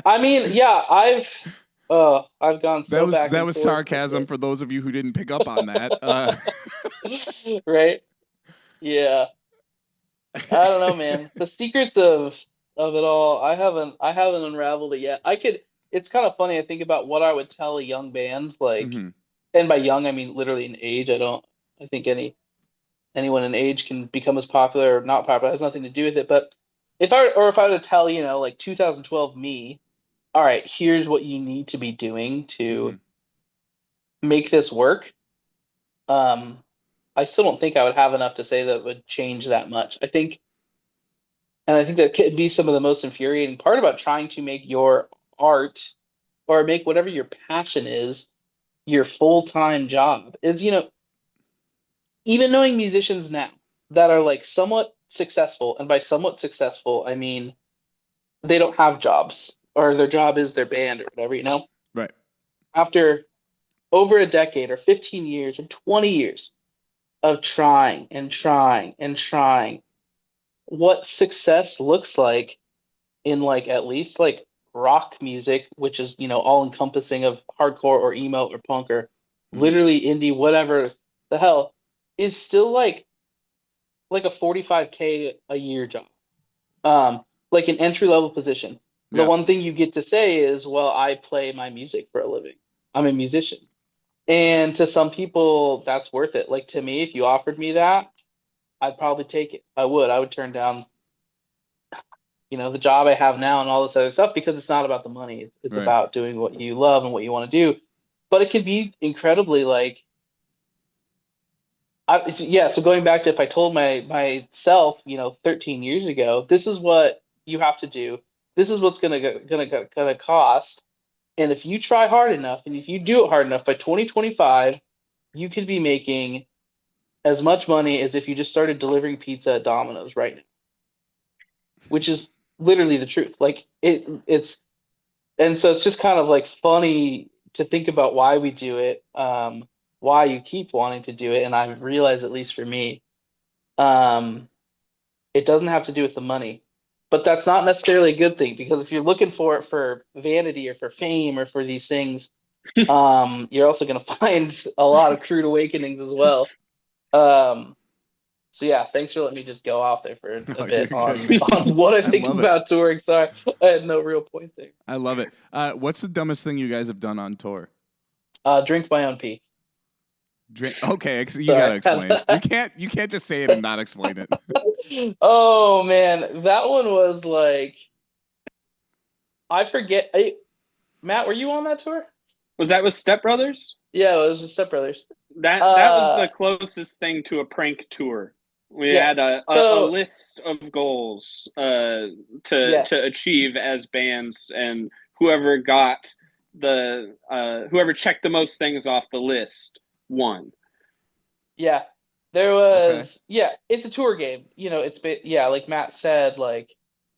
I mean, yeah, I've gone so back. That was sarcasm for those of you who didn't pick up on that. Right? Yeah. I don't know, man. The secrets of it all, I haven't unraveled it yet. It's kind of funny. I think about what I would tell a young band, like, Mm-hmm. and by young I mean literally in age. I think anyone in age can become as popular or not popular. It has nothing to do with it. But if I were to tell, like 2012 me, all right, here's what you need to be doing to make this work. I still don't think I would have enough to say that would change that much. I think that could be some of the most infuriating part about trying to make your art, or make whatever your passion is, your full-time job, is, even knowing musicians now that are like somewhat successful, and by somewhat successful, I mean they don't have jobs, or their job is their band or whatever, Right. After over a decade or 15 years or 20 years of trying and trying and trying, what success looks like in like at least like rock music, which is, all encompassing of hardcore or emo or punk or literally indie, whatever the hell, is still like a 45K a year job. Like an entry level position. The one thing you get to say is, well, I play my music for a living. I'm a musician. And to some people, that's worth it. Like, to me, if you offered me that, I'd probably take it. I would turn down the job I have now and all this other stuff, because it's not about the money. It's Right. about doing what you love and what you want to do. But it can be incredibly like, so going back to if I told myself, 13 years ago, this is what you have to do. This is what's gonna cost. And if you try hard enough and if you do it hard enough, by 2025, you could be making as much money as if you just started delivering pizza at Domino's right now. Which is literally the truth. Like it's and so it's just kind of like funny to think about why we do it, why you keep wanting to do it, and I've realized, at least for me, it doesn't have to do with the money. But that's not necessarily a good thing, because if you're looking for it for vanity or for fame or for these things, you're also going to find a lot of crude awakenings as well. So yeah, thanks for letting me just go off there for a bit on what I think about touring. Sorry, I had no real point there. I love it. What's the dumbest thing you guys have done on tour? Drink my own pee. Okay, you gotta explain. You can't just say it and not explain it. Oh man, that one was like, I forget. Matt, were you on that tour? Was that with Step Brothers? Yeah, it was with Step Brothers. That was the closest thing to a prank tour. We had a list of goals to achieve as bands, and whoever whoever checked the most things off the list won. Yeah, there was. Yeah, it's a tour game. Like Matt said, like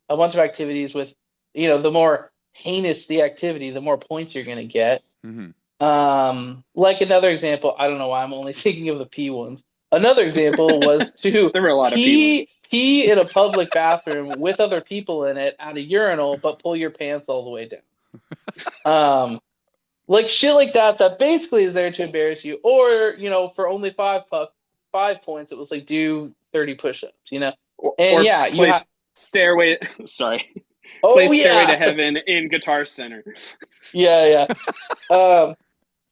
a bunch of activities with, the more heinous the activity, the more points you're gonna get. Mm-hmm. Like another example, I don't know why I'm only thinking of the P ones. Another example was to there were a lot of P in a public bathroom with other people in it at a urinal, but pull your pants all the way down. Like shit like that basically is there to embarrass you. Or, for only 5 points, it was like do 30 push-ups, And play Stairway. Sorry. Play Stairway to Heaven in Guitar Center. Yeah.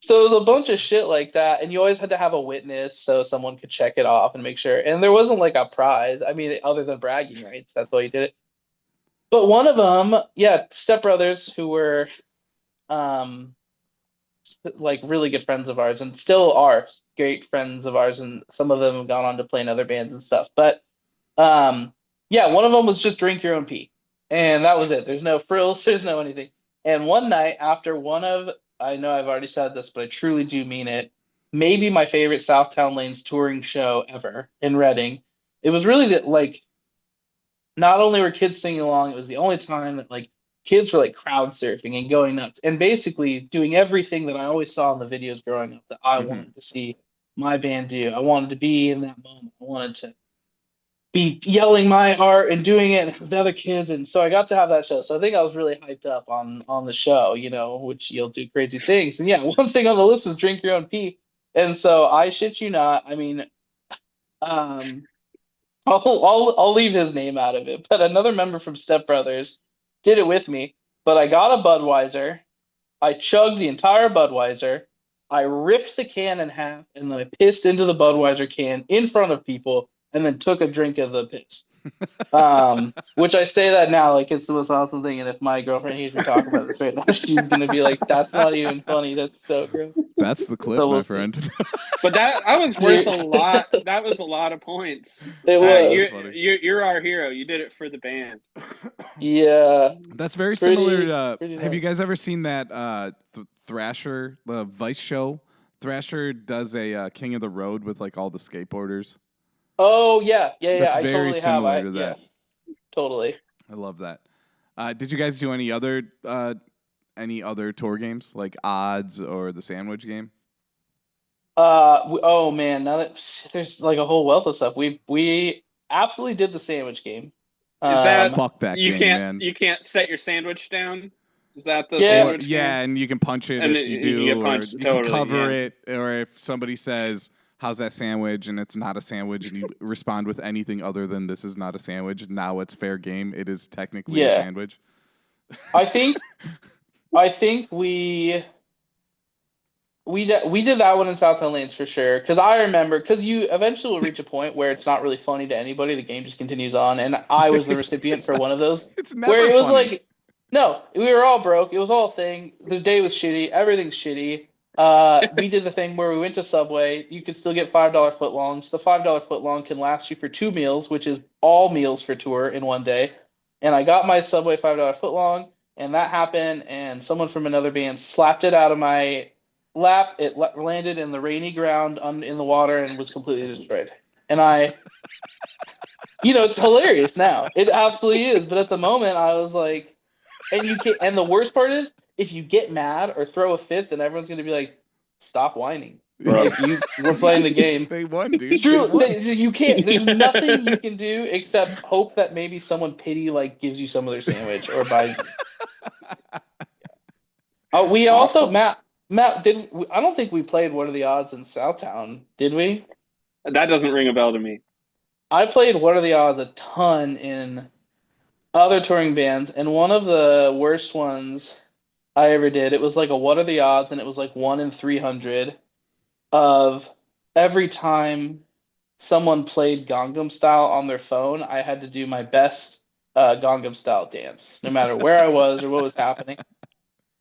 So there's a bunch of shit like that, and you always had to have a witness so someone could check it off and make sure. And there wasn't like a prize. I mean, other than bragging rights, that's why you did it. But one of them, Step Brothers, who were, like really good friends of ours, and still are great friends of ours, and some of them have gone on to play in other bands and stuff. But, one of them was just drink your own pee, and that was it. There's no frills, there's no anything. And one night after I know I've already said this, but I truly do mean it, maybe my favorite Southtowne Lanes touring show ever in Reading. It was really that, like, not only were kids singing along, it was the only time that, like, kids were, like, crowd surfing and going nuts and basically doing everything that I always saw in the videos growing up that I wanted to see my band do. I wanted to be in that moment. I wanted to be yelling my art and doing it with other kids, and so I got to have that show. So I think I was really hyped up on the show, which you'll do crazy things. And one thing on the list is drink your own pee. And so I shit you not, I mean, I'll leave his name out of it, but another member from Step Brothers did it with me. But I got a Budweiser, I chugged the entire Budweiser, I ripped the can in half, and then I pissed into the Budweiser can in front of people, and then took a drink of the piss. Which I say that now like it's the most awesome thing, and if my girlfriend hears me talk about this right now, she's gonna be like, "That's not even funny. That's so gross." That's the clip, my friend. But that was worth a lot. That was a lot of points. It was. You're our hero. You did it for the band. Yeah, that's very similar. Have you guys ever seen that Thrasher, the Vice show? Thrasher does a King of the Road with like all the skateboarders. Oh yeah. That's I very totally similar to that. Yeah, totally. I love that. Did you guys do any other tour games like Odds or the Sandwich game? Oh man, now that there's like a whole wealth of stuff. We absolutely did the Sandwich game. Fuck that game, man. You can't set your sandwich down. Is that the sandwich game? Yeah, and you can punch it if you do. You can cover it, or if somebody says, "How's that sandwich?" and it's not a sandwich, and you respond with anything other than "This is not a sandwich." Now it's fair game. It is technically a sandwich. I think we We did that one in Southtowne Lanes for sure. Because I remember, because you eventually will reach a point where it's not really funny to anybody. The game just continues on, and I was the recipient for one of those It's where never it was funny. like, no, we were all broke. It was all a thing. The day was shitty. Everything's shitty. We did the thing where we went to Subway. You could still get $5 footlongs. The $5 footlong can last you for 2 meals, which is all meals for tour in one day. And I got my Subway $5 footlong, and that happened. And someone from another band slapped it out of my lap. It landed in the rainy ground in the water and was completely destroyed. And it's hilarious now. It absolutely is. But at the moment, I was like, and you can't. And the worst part is, if you get mad or throw a fit, then everyone's going to be like, "Stop whining." Like we're playing the game. They won, dude. You can't. There's nothing you can do except hope that maybe someone gives you some of their sandwich or buys you. We also Matt I don't think we played What Are the Odds in Southtown, did we? That doesn't ring a bell to me. I played What Are the Odds a ton in other touring bands, and one of the worst ones I ever did, it was like a What Are the Odds, and it was like 1 in 300 of every time someone played Gangnam Style on their phone, I had to do my best Gangnam Style dance, no matter where I was or what was happening.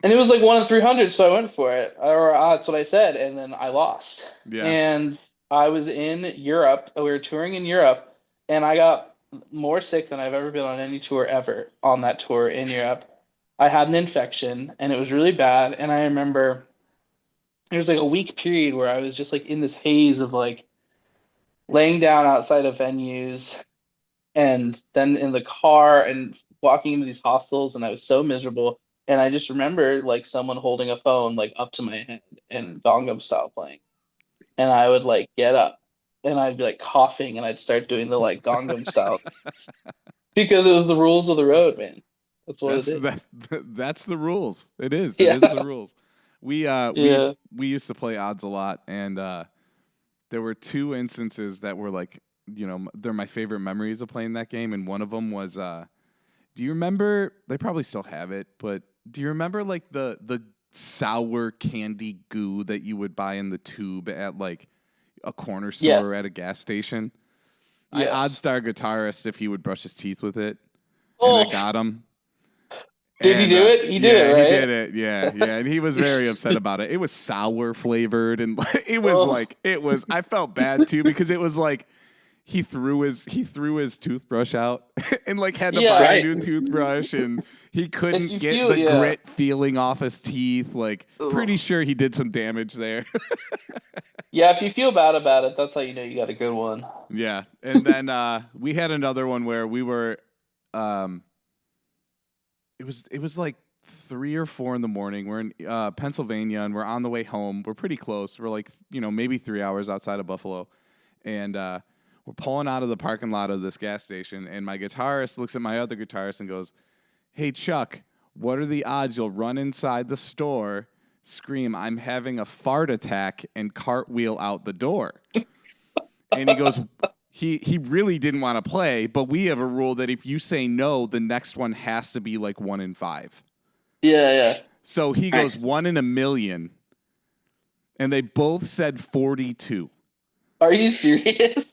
And it was like 1 in 300, so I went for it, or that's what I said, and then I lost. Yeah. And I was in Europe. We were touring in Europe, and I got more sick than I've ever been on any tour ever on that tour in Europe. I had an infection, and it was really bad. And I remember there was like a week period where I was just like in this haze of like laying down outside of venues and then in the car and walking into these hostels, and I was so miserable. And I just remember like someone holding a phone like up to my head and Gangnam Style playing. And I would like get up and I'd be like coughing and I'd start doing the like Gangnam Style because it was the rules of the road, man. That's what it is. That's the rules. It is. Yeah. It is the rules. We used to play odds a lot, and there were 2 instances that were like, they're my favorite memories of playing that game, and one of them was do you remember, they probably still have it, but do you remember like the sour candy goo that you would buy in the tube at like a corner store or at a gas station? Yes. I oddsed our guitarist if he would brush his teeth with it, and I got him. Did he do it? He did it, right? He did it. Yeah, and he was very upset about it. It was sour flavored, and it was I felt bad too because it was like he threw his toothbrush out and like had to buy a new toothbrush, and he couldn't get the grit feeling off his teeth. Like, pretty sure he did some damage there. Yeah, if you feel bad about it, that's how you know you got a good one. Yeah, and then we had another one where we were, it was like 3 or 4 in the morning. We're in Pennsylvania, and we're on the way home. We're pretty close. We're like, maybe 3 hours outside of Buffalo, and we're pulling out of the parking lot of this gas station, and my guitarist looks at my other guitarist and goes, "Hey, Chuck, what are the odds you'll run inside the store, scream, 'I'm having a fart attack,' and cartwheel out the door?" And he goes, he really didn't want to play, but we have a rule that if you say no, the next one has to be like 1 in 5. Yeah. So he goes 1 in a million, and they both said 42. Are you serious?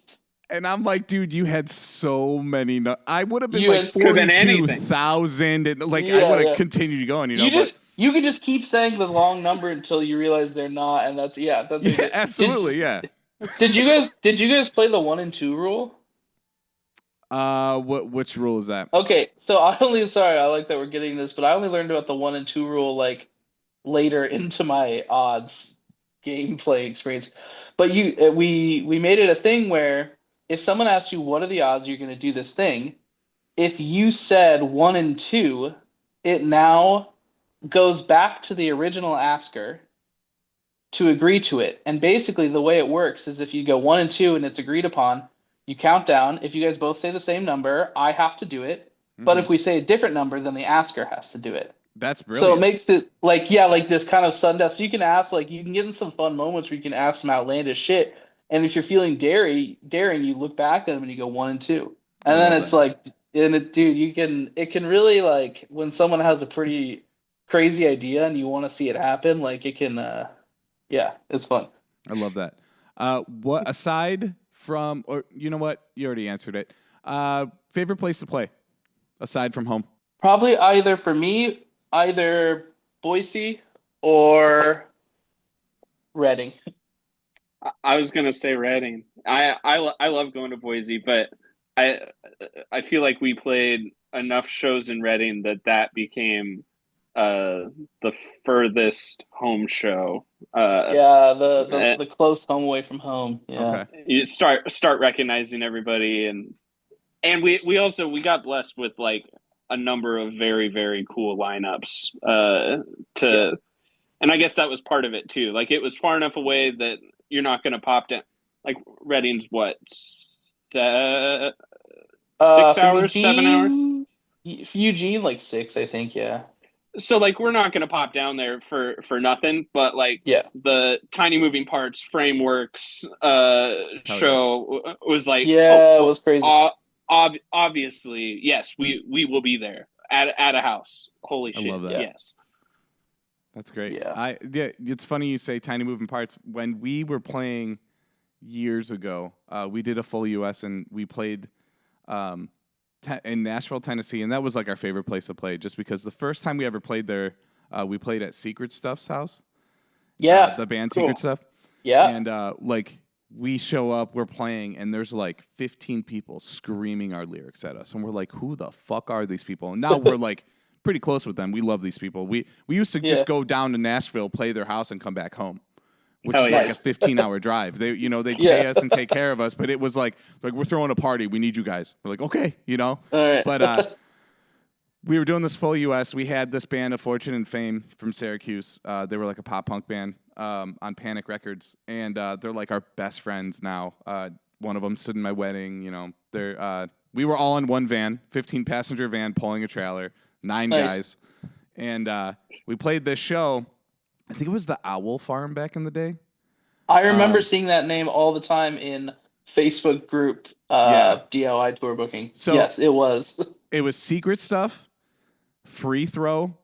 And I'm like, dude, you had so many. I would have been like 42,000, and like I would have continued going. You could just keep saying the long number until you realize they're not, and that's absolutely. Did you guys play the 1 and 2 rule? Which rule is that? Okay, so I like that we're getting this, but I only learned about the 1 and 2 rule like later into my odds gameplay experience. But we made it a thing where if someone asks you what are the odds you're going to do this thing, if you said 1 and 2, it now goes back to the original asker to agree to it. And basically the way it works is if you go 1 and 2 and it's agreed upon, you count down. If you guys both say the same number, I have to do it. Mm-hmm. But if we say a different number, then the asker has to do it. That's brilliant. So it makes it like this kind of sudden death. So you can ask, you can get in some fun moments where you can ask some outlandish shit. And if you're feeling daring, you look back at them and you go 1 and 2. And then it's it can really when someone has a pretty crazy idea and you want to see it happen, it can Yeah, it's fun. I love that. What aside from, or you know what? You already answered it. Favorite place to play aside from home? Probably either Boise or Reading. I was gonna say Reading. I love going to Boise, but I feel like we played enough shows in Reading that became the furthest home show. Yeah, the close home away from home. Yeah. Okay. You start recognizing everybody, and we also we got blessed with like a number of very, very cool lineups and I guess that was part of it too. Like it was far enough away that you're not going to pop down. Like Reading's what 6 hours, 7 hours. Eugene, like 6, I think. Yeah. So like we're not going to pop down there for nothing. But like the Tiny Moving Parts Frameworks show was like it was crazy. Obviously, yes, we will be there at a house. Holy shit! I love that. Yes. That's great. Yeah. It's funny you say Tiny Moving Parts. When we were playing years ago, we did a full US and we played in Nashville, Tennessee, and that was like our favorite place to play just because the first time we ever played there, we played at Secret Stuff's house. Yeah. The band Secret Stuff. Yeah. And like we show up, we're playing, and there's like 15 people screaming our lyrics at us. And we're like, who the fuck are these people? And now we're like pretty close with them. We love these people. We used to just go down to Nashville, play their house, and come back home, which is like a 15-hour drive. They pay us and take care of us, but it was like we're throwing a party. We need you guys. We're like, okay, All right. But we were doing this full US. We had this band of Fortune and Fame from Syracuse. They were like a pop punk band on Panic Records, and they're like our best friends now. One of them stood in my wedding. We were all in one van, 15-passenger van, pulling a trailer. 9 guys, and we played this show. I think it was the Owl Farm back in the day. I remember seeing that name all the time in Facebook group DIY tour booking. So yes, it was. It was Secret Stuff, Free Throw,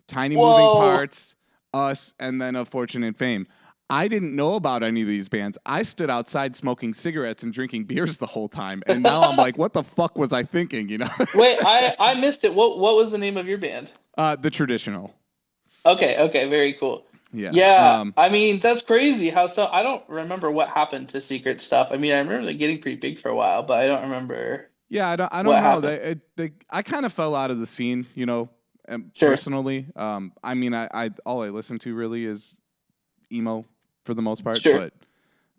Tiny Moving Parts, us, and then a Fortune and Fame. I didn't know about any of these bands. I stood outside smoking cigarettes and drinking beers the whole time. And now I'm like, what the fuck was I thinking, Wait, I missed it. What was the name of your band? The Traditional. Okay, very cool. Yeah. I mean, that's crazy. I don't remember what happened to Secret Stuff. I mean, I remember them getting pretty big for a while, but I don't remember. Yeah, I don't know. I kind of fell out of the scene, personally. I mean, I all I listen to really is emo for the most part, but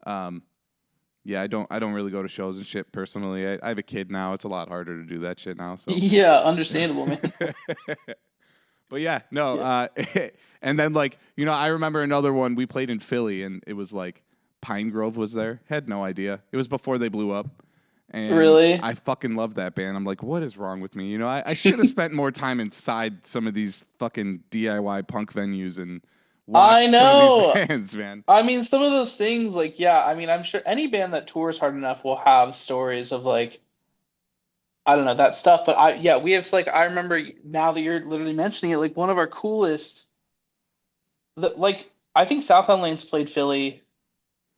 I don't really go to shows and shit personally. I have a kid now. It's a lot harder to do that shit now. So yeah, understandable, man. But and then I remember another one we played in Philly, and it was like Pine Grove was there. Had no idea. It was before they blew up. And really? I fucking love that band. I'm like, what is wrong with me? I should have spent more time inside some of these fucking DIY punk venues and watch some of these bands, man. I mean, some of those things, I'm sure any band that tours hard enough will have stories of I don't know, that stuff. But we have I remember now that you're literally mentioning it, one of our coolest, I think Southtowne Lanes played Philly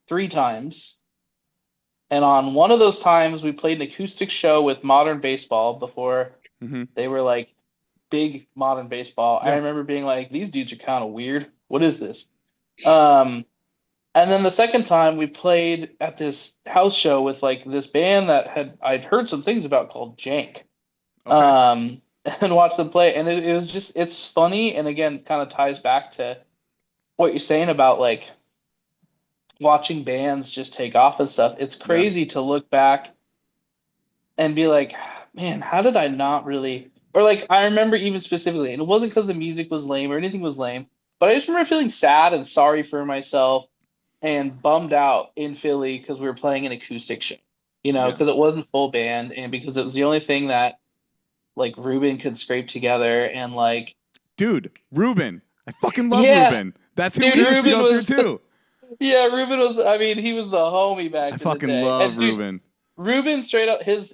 3 times. And on one of those times, we played an acoustic show with Modern Baseball before they were big Modern Baseball. Yeah. I remember being like, these dudes are kind of weird. What is this? And then the second time we played at this house show with this band that I'd heard some things about called Jank. Okay. And watched them play. And it was just, it's funny. And again, kind of ties back to what you're saying about watching bands just take off and stuff. It's crazy to look back and be like, man, how did I not really, or I remember even specifically, and it wasn't because the music was lame or anything was lame, but I just remember feeling sad and sorry for myself and bummed out in Philly because we were playing an acoustic show, because it wasn't full band and because it was the only thing that Ruben could scrape together and dude, Ruben, I fucking love Ruben. That's who we used to go through too. Yeah, Ruben was, he was the homie back in the day. I fucking love Ruben. Ruben straight up, his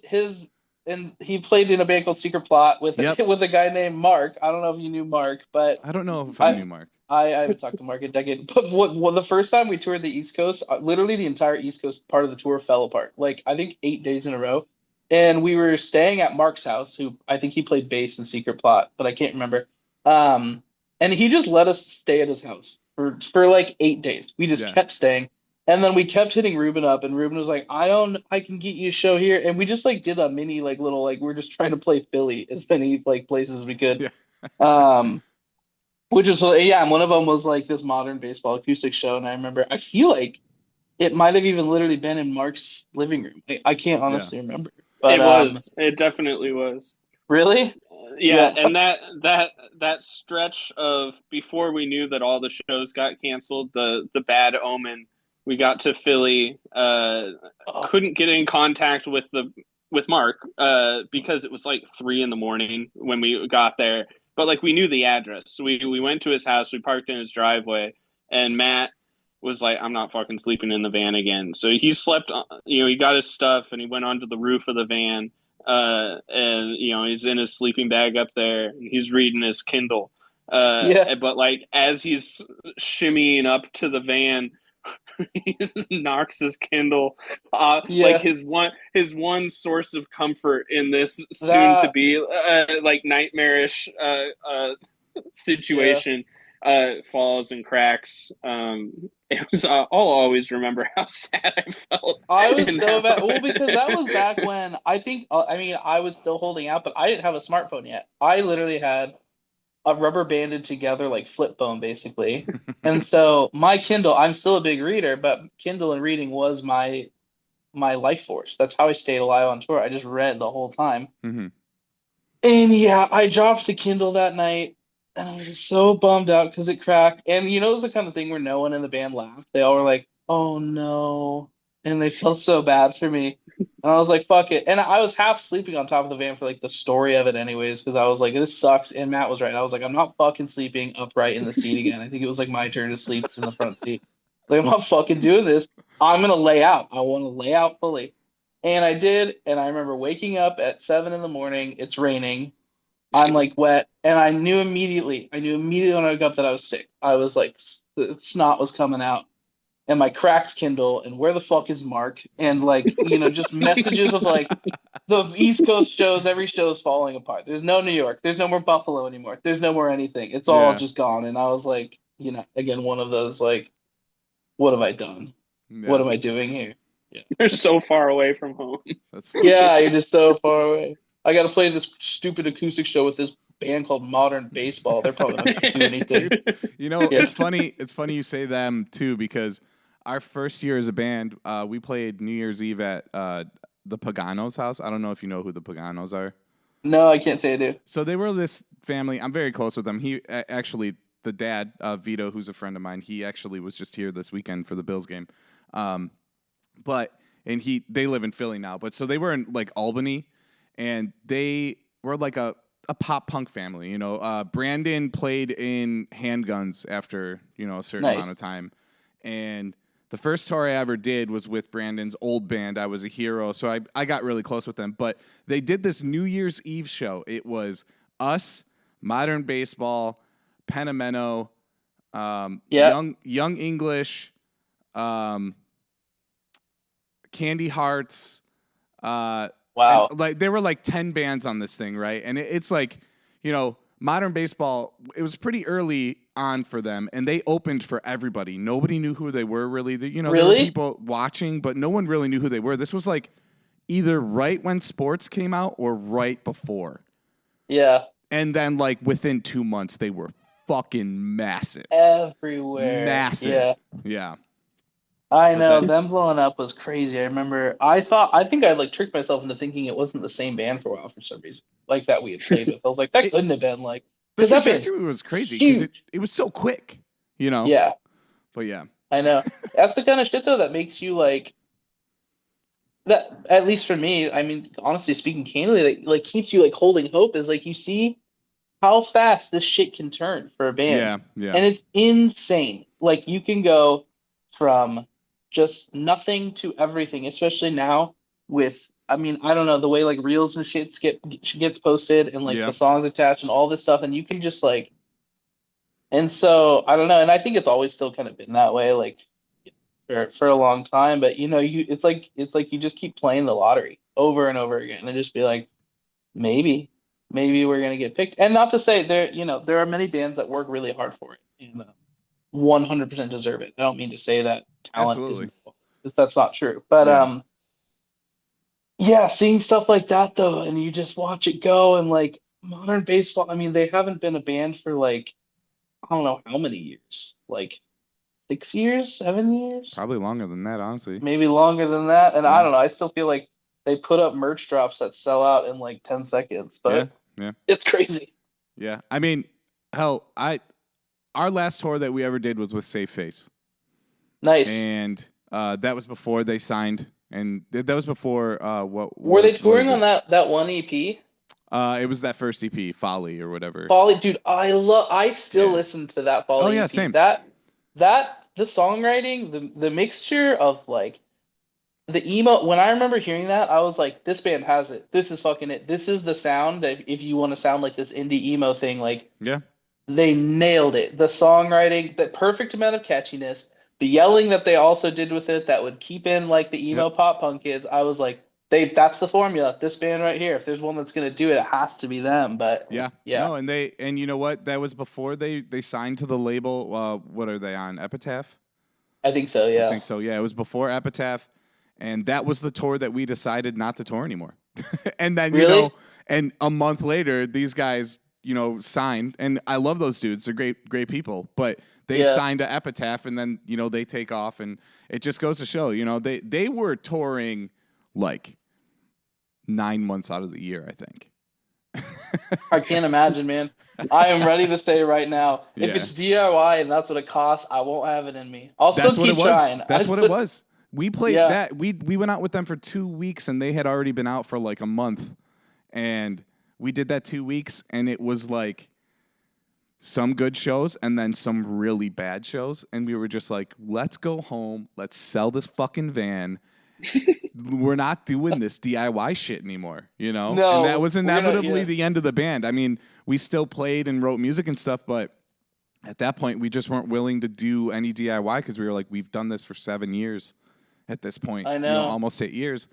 and he played in a band called Secret Plot with with a guy named Mark. I don't know if you knew Mark, but I don't know if I knew Mark. I haven't talked to Mark in a decade. But what the first time we toured the East Coast, literally the entire East Coast part of the tour fell apart. Like I think 8 days in a row, and we were staying at Mark's house, who I think he played bass in Secret Plot, but I can't remember. And he just let us stay at his house for like 8 days. We just kept staying. And then we kept hitting Ruben up, and Ruben was like, I can get you a show here. And we just like did a mini like little like we're just trying to play Philly as many like places as we could. Yeah. Which was and one of them was like this modern baseball acoustic show. And I remember I feel like it might have even literally been in Mark's living room. I can't honestly remember. But it was. It definitely was. Really? Yeah, and that stretch of before we knew that all the shows got canceled, the bad omen. We got to Philly, couldn't get in contact with Mark because it was like 3 a.m. when we got there. But like we knew the address, so we went to his house. We parked in his driveway, and Matt was like, "I'm not fucking sleeping in the van again." So he slept. He got his stuff and he went onto the roof of the van. And he's in his sleeping bag up there, and he's reading his Kindle. But like as he's shimmying up to the van. He just knocks his Kindle off. Like his one source of comfort in this soon to be like nightmarish situation falls and cracks. It was I'll always remember how sad I felt. I was so bad. Well, because that was back when I think I was still holding out, but I didn't have a smartphone yet. I literally had a rubber banded together like flip phone basically. And so my Kindle, I'm still a big reader, but Kindle and reading was my life force. That's how I stayed alive on tour. I just read the whole time. Mm-hmm. And I dropped the Kindle that night and I was so bummed out because it cracked. And it was the kind of thing where no one in the band laughed. They all were like, "Oh no." And they felt so bad for me. And I was like, fuck it. And I was half sleeping on top of the van for like the story of it anyways, because I was like, this sucks. And Matt was right. I was like, I'm not fucking sleeping upright in the seat again. I think it was like my turn to sleep in the front seat. Like, I'm not fucking doing this. I'm going to lay out. I want to lay out fully. And I did. And I remember waking up at 7 a.m. It's raining. I'm like wet. And I knew immediately when I woke up that I was sick. I was like, the snot was coming out. And my cracked Kindle, and where the fuck is Mark? And like, just messages of like the East Coast shows, every show is falling apart. There's no New York. There's no more Buffalo anymore. There's no more anything. It's all just gone. And I was like, again, one of those like, what have I done? Yeah. What am I doing here? Yeah. You're so far away from home. That's you're just so far away. I got to play this stupid acoustic show with this band called Modern Baseball. They're probably not going to do anything. Dude, it's funny. It's funny you say them too, because our first year as a band, we played New Year's Eve at the Pagano's house. I don't know if you know who the Paganos are. No, I can't say I do. So they were this family. I'm very close with them. He actually, the dad, Vito, who's a friend of mine, he actually was just here this weekend for the Bills game. They live in Philly now. But so they were in like Albany, and they were like a pop punk family. Brandon played in Handguns after a certain amount of time, and the first tour I ever did was with Brandon's old band. I Was a Hero, so I got really close with them. But they did this New Year's Eve show. It was us, Modern Baseball, Penameno, Young English, Candy Hearts. Wow! Like there were like 10 bands on this thing, right? And it's like, Modern Baseball. It was pretty early on for them, and they opened for everybody. Nobody knew who they were really. There were people watching, but no one really knew who they were. This was like either right when sports came out or right before. Yeah. And then like within 2 months, they were fucking massive. Everywhere. Massive. Yeah. I know, them blowing up was crazy. I remember, I think I like tricked myself into thinking it wasn't the same band for a while for some reason, like that we had played with. I was like, that couldn't have been like. The trajectory was crazy because it was so quick, Yeah. But yeah. I know. That's the kind of shit though that makes you like. That at least for me, I mean, honestly speaking, candidly, like keeps you like holding hope is like you see how fast this shit can turn for a band. Yeah. And it's insane. Like you can go from just nothing to everything, especially now with I mean, I don't know, the way like reels and shit gets posted and like Yeah. the songs attached and all this stuff, and you can just like, and so I don't know, and I think it's always still kind of been that way, like for a long time. But it's like you just keep playing the lottery over and over again, and just be like, maybe, maybe we're gonna get picked. And not to say there are many bands that work really hard for it and 100% deserve it. I don't mean to say that talent Absolutely. that's not true, but Yeah. yeah, seeing stuff like that though, and you just watch it go, and like modern baseball, I mean, they haven't been a band for like I don't know how many years, like 6 years, 7 years, Probably longer than that, honestly. maybe longer than that. And Yeah. I don't know, I still feel like they put up merch drops that sell out in like 10 seconds, but Yeah. it's crazy. Yeah. I mean, hell, our last tour that we ever did was with Safe Face. Nice. And that was before they signed, and that was before what Were they touring is on it? that one EP? It was that first EP, Folly or whatever. Folly, dude, I still Yeah. listen to that Folly Oh, yeah, EP. same. That the songwriting, the mixture of like the emo, when I remember hearing that, I was like, this band has it. This is fucking it. This is the sound that if you want to sound like this indie emo thing, like Yeah. they nailed it. The songwriting, the perfect amount of catchiness, the yelling that they also did with it that would keep in like the emo pop punk kids. I was like, that's the formula. This band right here. If there's one that's gonna do it, it has to be them. But Yeah. No, and you know what? That was before they signed to the label. What are they on? Epitaph? I think so, yeah. I think so. Yeah, it was before Epitaph, and that was the tour that we decided not to tour anymore. And then Really? and a month later, these guys signed, and I love those dudes. They're great people, but they signed to Epitaph, and then they take off, and it just goes to show, they were touring like 9 months out of the year, I think. I can't imagine, man. I am ready to say right now, if Yeah. it's DIY and that's what it costs, I won't have it in me. I'll That's still what keep it was. trying. That's what it was. We played Yeah. that. We went out with them for 2 weeks, and they had already been out for like a month. And we did that 2 weeks, and it was like some good shows and then some really bad shows. And we were just like, let's go home. Let's sell this fucking van. We're not doing this DIY shit anymore, No, and that was we're gonna- inevitably yeah. the end of the band. I mean, we still played and wrote music and stuff, but at that point, we just weren't willing to do any DIY because we were like, we've done this for 7 years at this point. I know. Almost 8 years.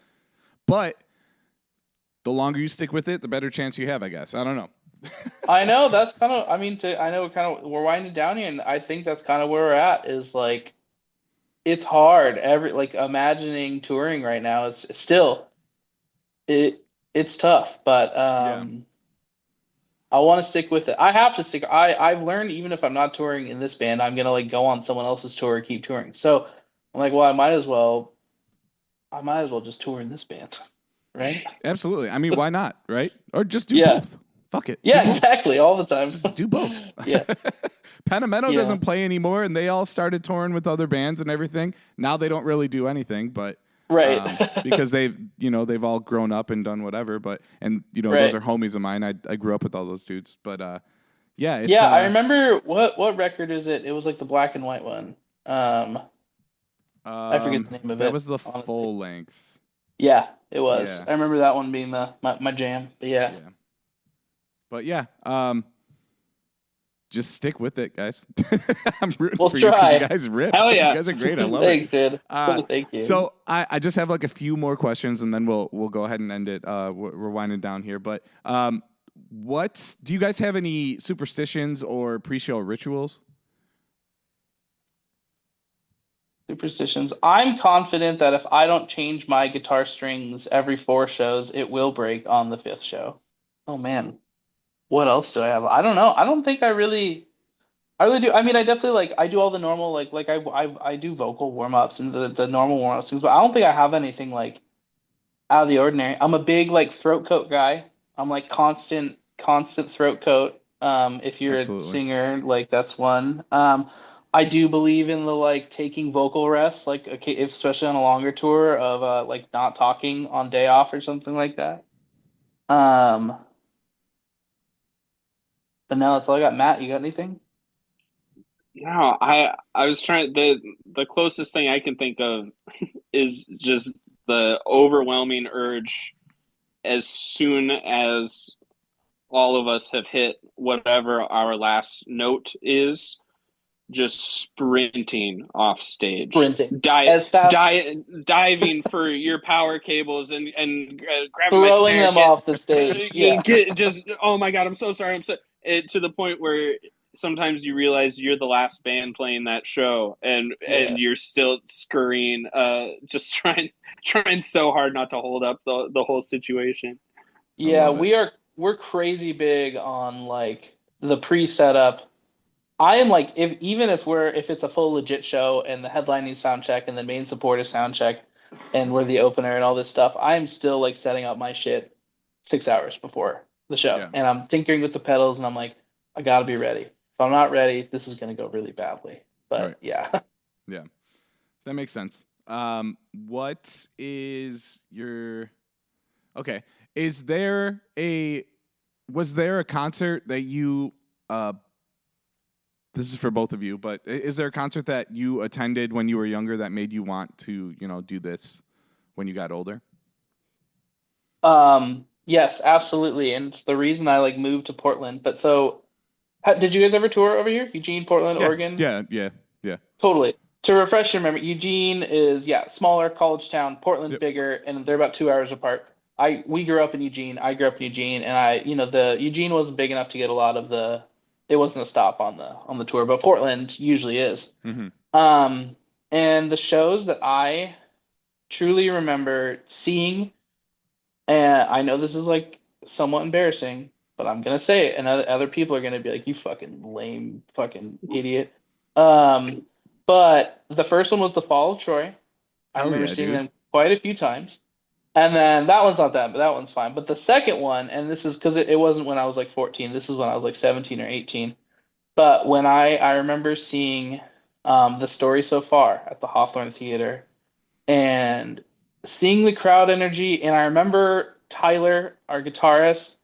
But the longer you stick with it, the better chance you have, I guess. I don't know. I know that's kind of. I mean, we're winding down here, and I think that's kind of where we're at. Is like, it's hard. Imagining touring right now is still, it's tough. But I want to stick with it. I have to stick. I've learned even if I'm not touring in this band, I'm gonna like go on someone else's tour, keep touring. So I'm like, well, I might as well just tour in this band, right? Absolutely. I mean, why not, right? Or just do Yeah. both. Fuck it. Yeah, Do both. exactly. All the time. Just do both. Yeah. Panameno Yeah. doesn't play anymore, and they all started touring with other bands and everything. Now they don't really do anything, but Right. because they've all grown up and done whatever. But those Right. are homies of mine. I grew up with all those dudes. But yeah, it's, Yeah, I remember what record is it? It was like the black and white one. I forget the name of it. That was the honestly. full length. Yeah, it was. Yeah. I remember that one being my jam. But yeah. But yeah, just stick with it, guys. I'm rooting We'll for you because try. you guys rip. Hell yeah. You guys are great. I love Thanks, it. dude. Thank you. So I just have like a few more questions, and then we'll go ahead and end it. We're winding down here, but what do you guys have any superstitions or pre-show rituals? Superstitions. I'm confident that if I don't change my guitar strings every 4 shows, it will break on the 5th show. Oh man. What else do I have? I don't know. I don't think I really do. I mean, I definitely I do all the normal I do vocal warm-ups and the normal warm-ups things, but I don't think I have anything like out of the ordinary. I'm a big throat coat guy. I'm like constant throat coat. If you're Absolutely. a singer, that's one. I do believe in the taking vocal rests, especially on a longer tour of not talking on day off or something like that. But now that's all I got. Matt, you got anything? No, I was trying the closest thing I can think of is just the overwhelming urge as soon as all of us have hit whatever our last note is, just sprinting off stage, as fast, diving for your power cables and grabbing throwing my snare, them off the stage. Yeah, just oh my god, I'm so sorry. To the point where sometimes you realize you're the last band playing that show, and you're still scurrying, just trying so hard not to hold up the whole situation. Yeah, we're crazy big on like the pre-setup. I am like if it's a full legit show and the headlining sound check and the main support is sound check and we're the opener and all this stuff, I am still like setting up my shit 6 hours before the show. And I'm tinkering with the pedals and I'm like, I gotta be ready. If I'm not ready, this is gonna go really badly. But yeah. Yeah. That makes sense. What is your was there a concert that you this is for both of you, but is there a concert that you attended when you were younger that made you want to, do this when you got older? Yes, absolutely. And it's the reason I like moved to Portland. But so did you guys ever tour over here? Eugene, Portland, Oregon? Yeah. Totally. To refresh your memory, Eugene is smaller college town, Portland bigger, and they're about 2 hours apart. We grew up in Eugene. I grew up in Eugene, and the Eugene wasn't big enough to get a lot of the. It wasn't a stop on the tour, but Portland usually is. Mm-hmm. And the shows that I truly remember seeing, and I know this is like somewhat embarrassing, but I'm gonna say it, and other people are gonna be like, "You fucking lame, fucking idiot." But the first one was The Fall of Troy. I remember seeing them quite a few times. And then that one's not that, but that one's fine. But the second one, and this is because it wasn't when I was like 14. This is when I was like 17 or 18. But when I remember seeing The Story So Far at the Hawthorne Theater and seeing the crowd energy. And I remember Tyler, our guitarist,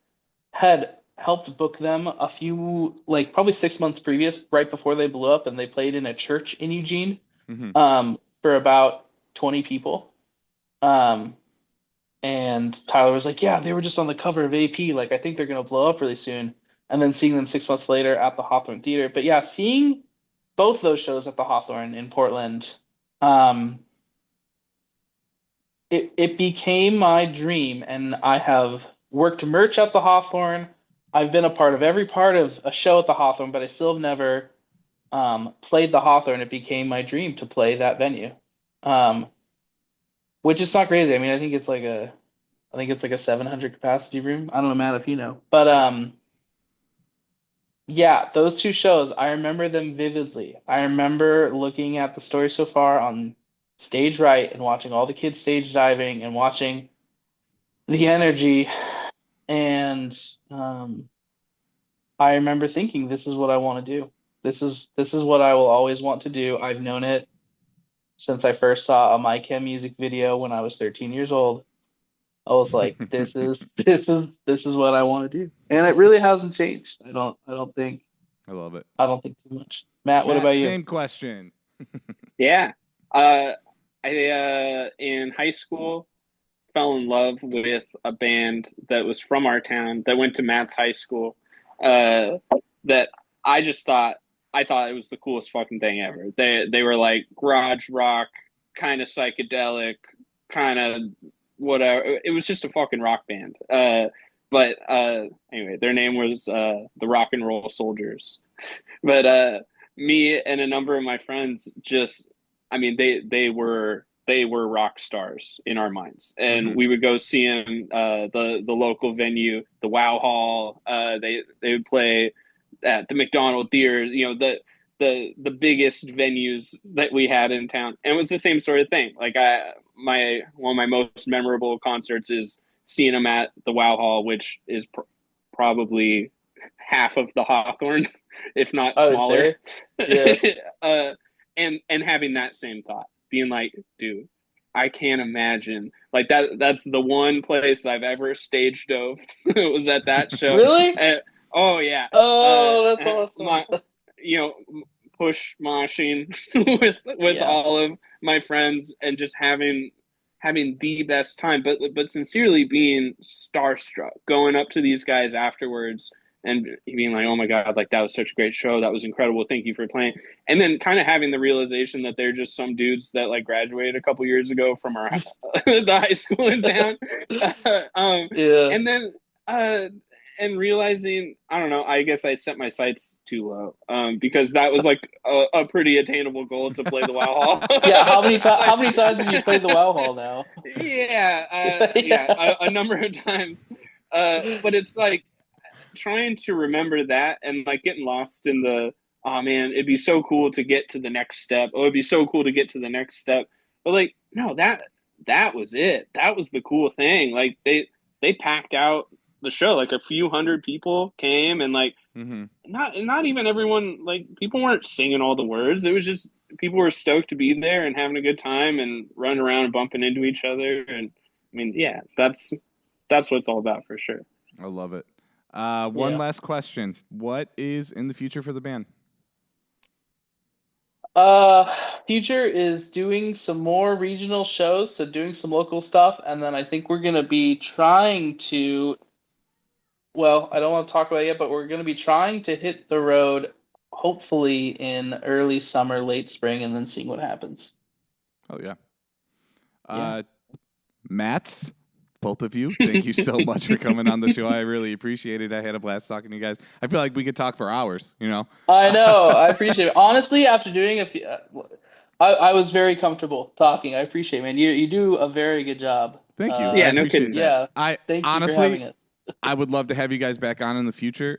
had helped book them a few, like probably 6 months previous, right before they blew up. And they played in a church in Eugene for about 20 people. And Tyler was like, yeah, they were just on the cover of AP. Like, I think they're going to blow up really soon. And then seeing them 6 months later at the Hawthorne Theater. But yeah, seeing both those shows at the Hawthorne in Portland, it became my dream. And I have worked merch at the Hawthorne. I've been a part of every part of a show at the Hawthorne, but I still have never played the Hawthorne. It became my dream to play that venue. Which is not crazy. I mean, I think it's like a 700 capacity room. I don't know, Matt, if you know. But yeah, those two shows, I remember them vividly. I remember looking at The Story So Far on stage right and watching all the kids stage diving and watching the energy. And I remember thinking, this is what I want to do. This is what I will always want to do. I've known it since I first saw a My Chem music video when I was 13 years old. I was like, this is what I want to do. And it really hasn't changed. I don't think. I love it. I don't think too much. Matt, what about you? Same question. Yeah. I in high school fell in love with a band that was from our town that went to Matt's high school. That I thought it was the coolest fucking thing ever. They were like garage rock, kind of psychedelic, kind of whatever. It was just a fucking rock band. But anyway, their name was the Rock and Roll Soldiers. But me and a number of my friends they were rock stars in our minds, and we would go see them the local venue, the Wow Hall. They would play at the McDonald Theater, the biggest venues that we had in town. And it was the same sort of thing. Like one of my most memorable concerts is seeing them at the Wow Hall, which is probably half of the Hawthorne, if not smaller. Yeah. And having that same thought, being like, dude, I can't imagine. Like that's the one place I've ever stage dove. It was at that show. Really? Oh yeah. Oh, that's awesome. Push moshing with all of my friends and just having having the best time, but sincerely being starstruck, going up to these guys afterwards and being like, "Oh my God, like that was such a great show. That was incredible. Thank you for playing." And then kind of having the realization that they're just some dudes that like graduated a couple years ago from our the high school in town. And then and realizing, I don't know, I guess I set my sights too low because that was like a pretty attainable goal to play the WoW Hall. Yeah, how many times have you played the WoW Hall now? A number of times. But it's like trying to remember that and like getting lost in the, oh man, it'd be so cool to get to the next step. Oh, it'd be so cool to get to the next step. But like, no, that was it. That was the cool thing. Like they packed out the show. Like a few hundred people came, and like not even everyone, like people weren't singing all the words. It was just people were stoked to be there and having a good time and running around and bumping into each other. And I mean, yeah, that's what it's all about for sure. I love it. One last question. What is in the future for the band? Future is doing some more regional shows, so doing some local stuff, and then I think we're gonna be trying to, well, I don't want to talk about it yet, but we're gonna be trying to hit the road hopefully in early summer, late spring, and then seeing what happens. Oh yeah. Matts, both of you, thank you so much for coming on the show. I really appreciate it. I had a blast talking to you guys. I feel like we could talk for hours, you know? I know. I appreciate it. Honestly, after doing a few, I was very comfortable talking. I appreciate it, man. You do a very good job. Thank you. Yeah, no kidding. Yeah. Thank you honestly, for having it. I would love to have you guys back on in the future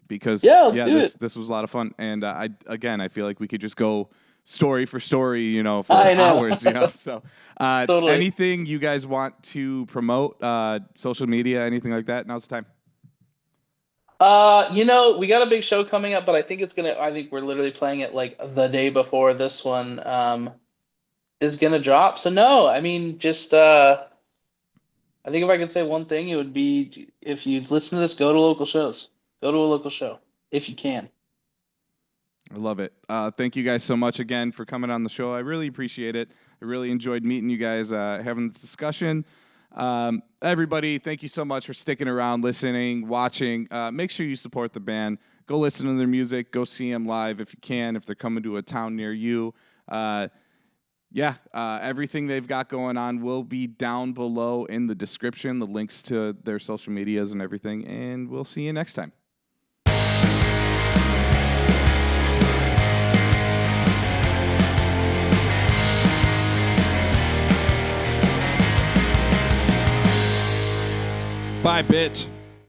because this was a lot of fun. And I feel like we could just go story for story, you know, for hours, you know. So Totally. Anything you guys want to promote, social media, anything like that, now's the time. You know, we got a big show coming up, but I think we're literally playing it like the day before this one is gonna drop. So no, I mean, just I think if I could say one thing, it would be, if you listen to this, go to local shows. Go to a local show if you can. I love it. Thank you guys so much again for coming on the show. I really appreciate it. I really enjoyed meeting you guys, having this discussion. Everybody, thank you so much for sticking around, listening, watching. Make sure you support the band. Go listen to their music. Go see them live if you can, if they're coming to a town near you. Everything they've got going on will be down below in the description, the links to their social medias and everything, and we'll see you next time. Bye, bitch.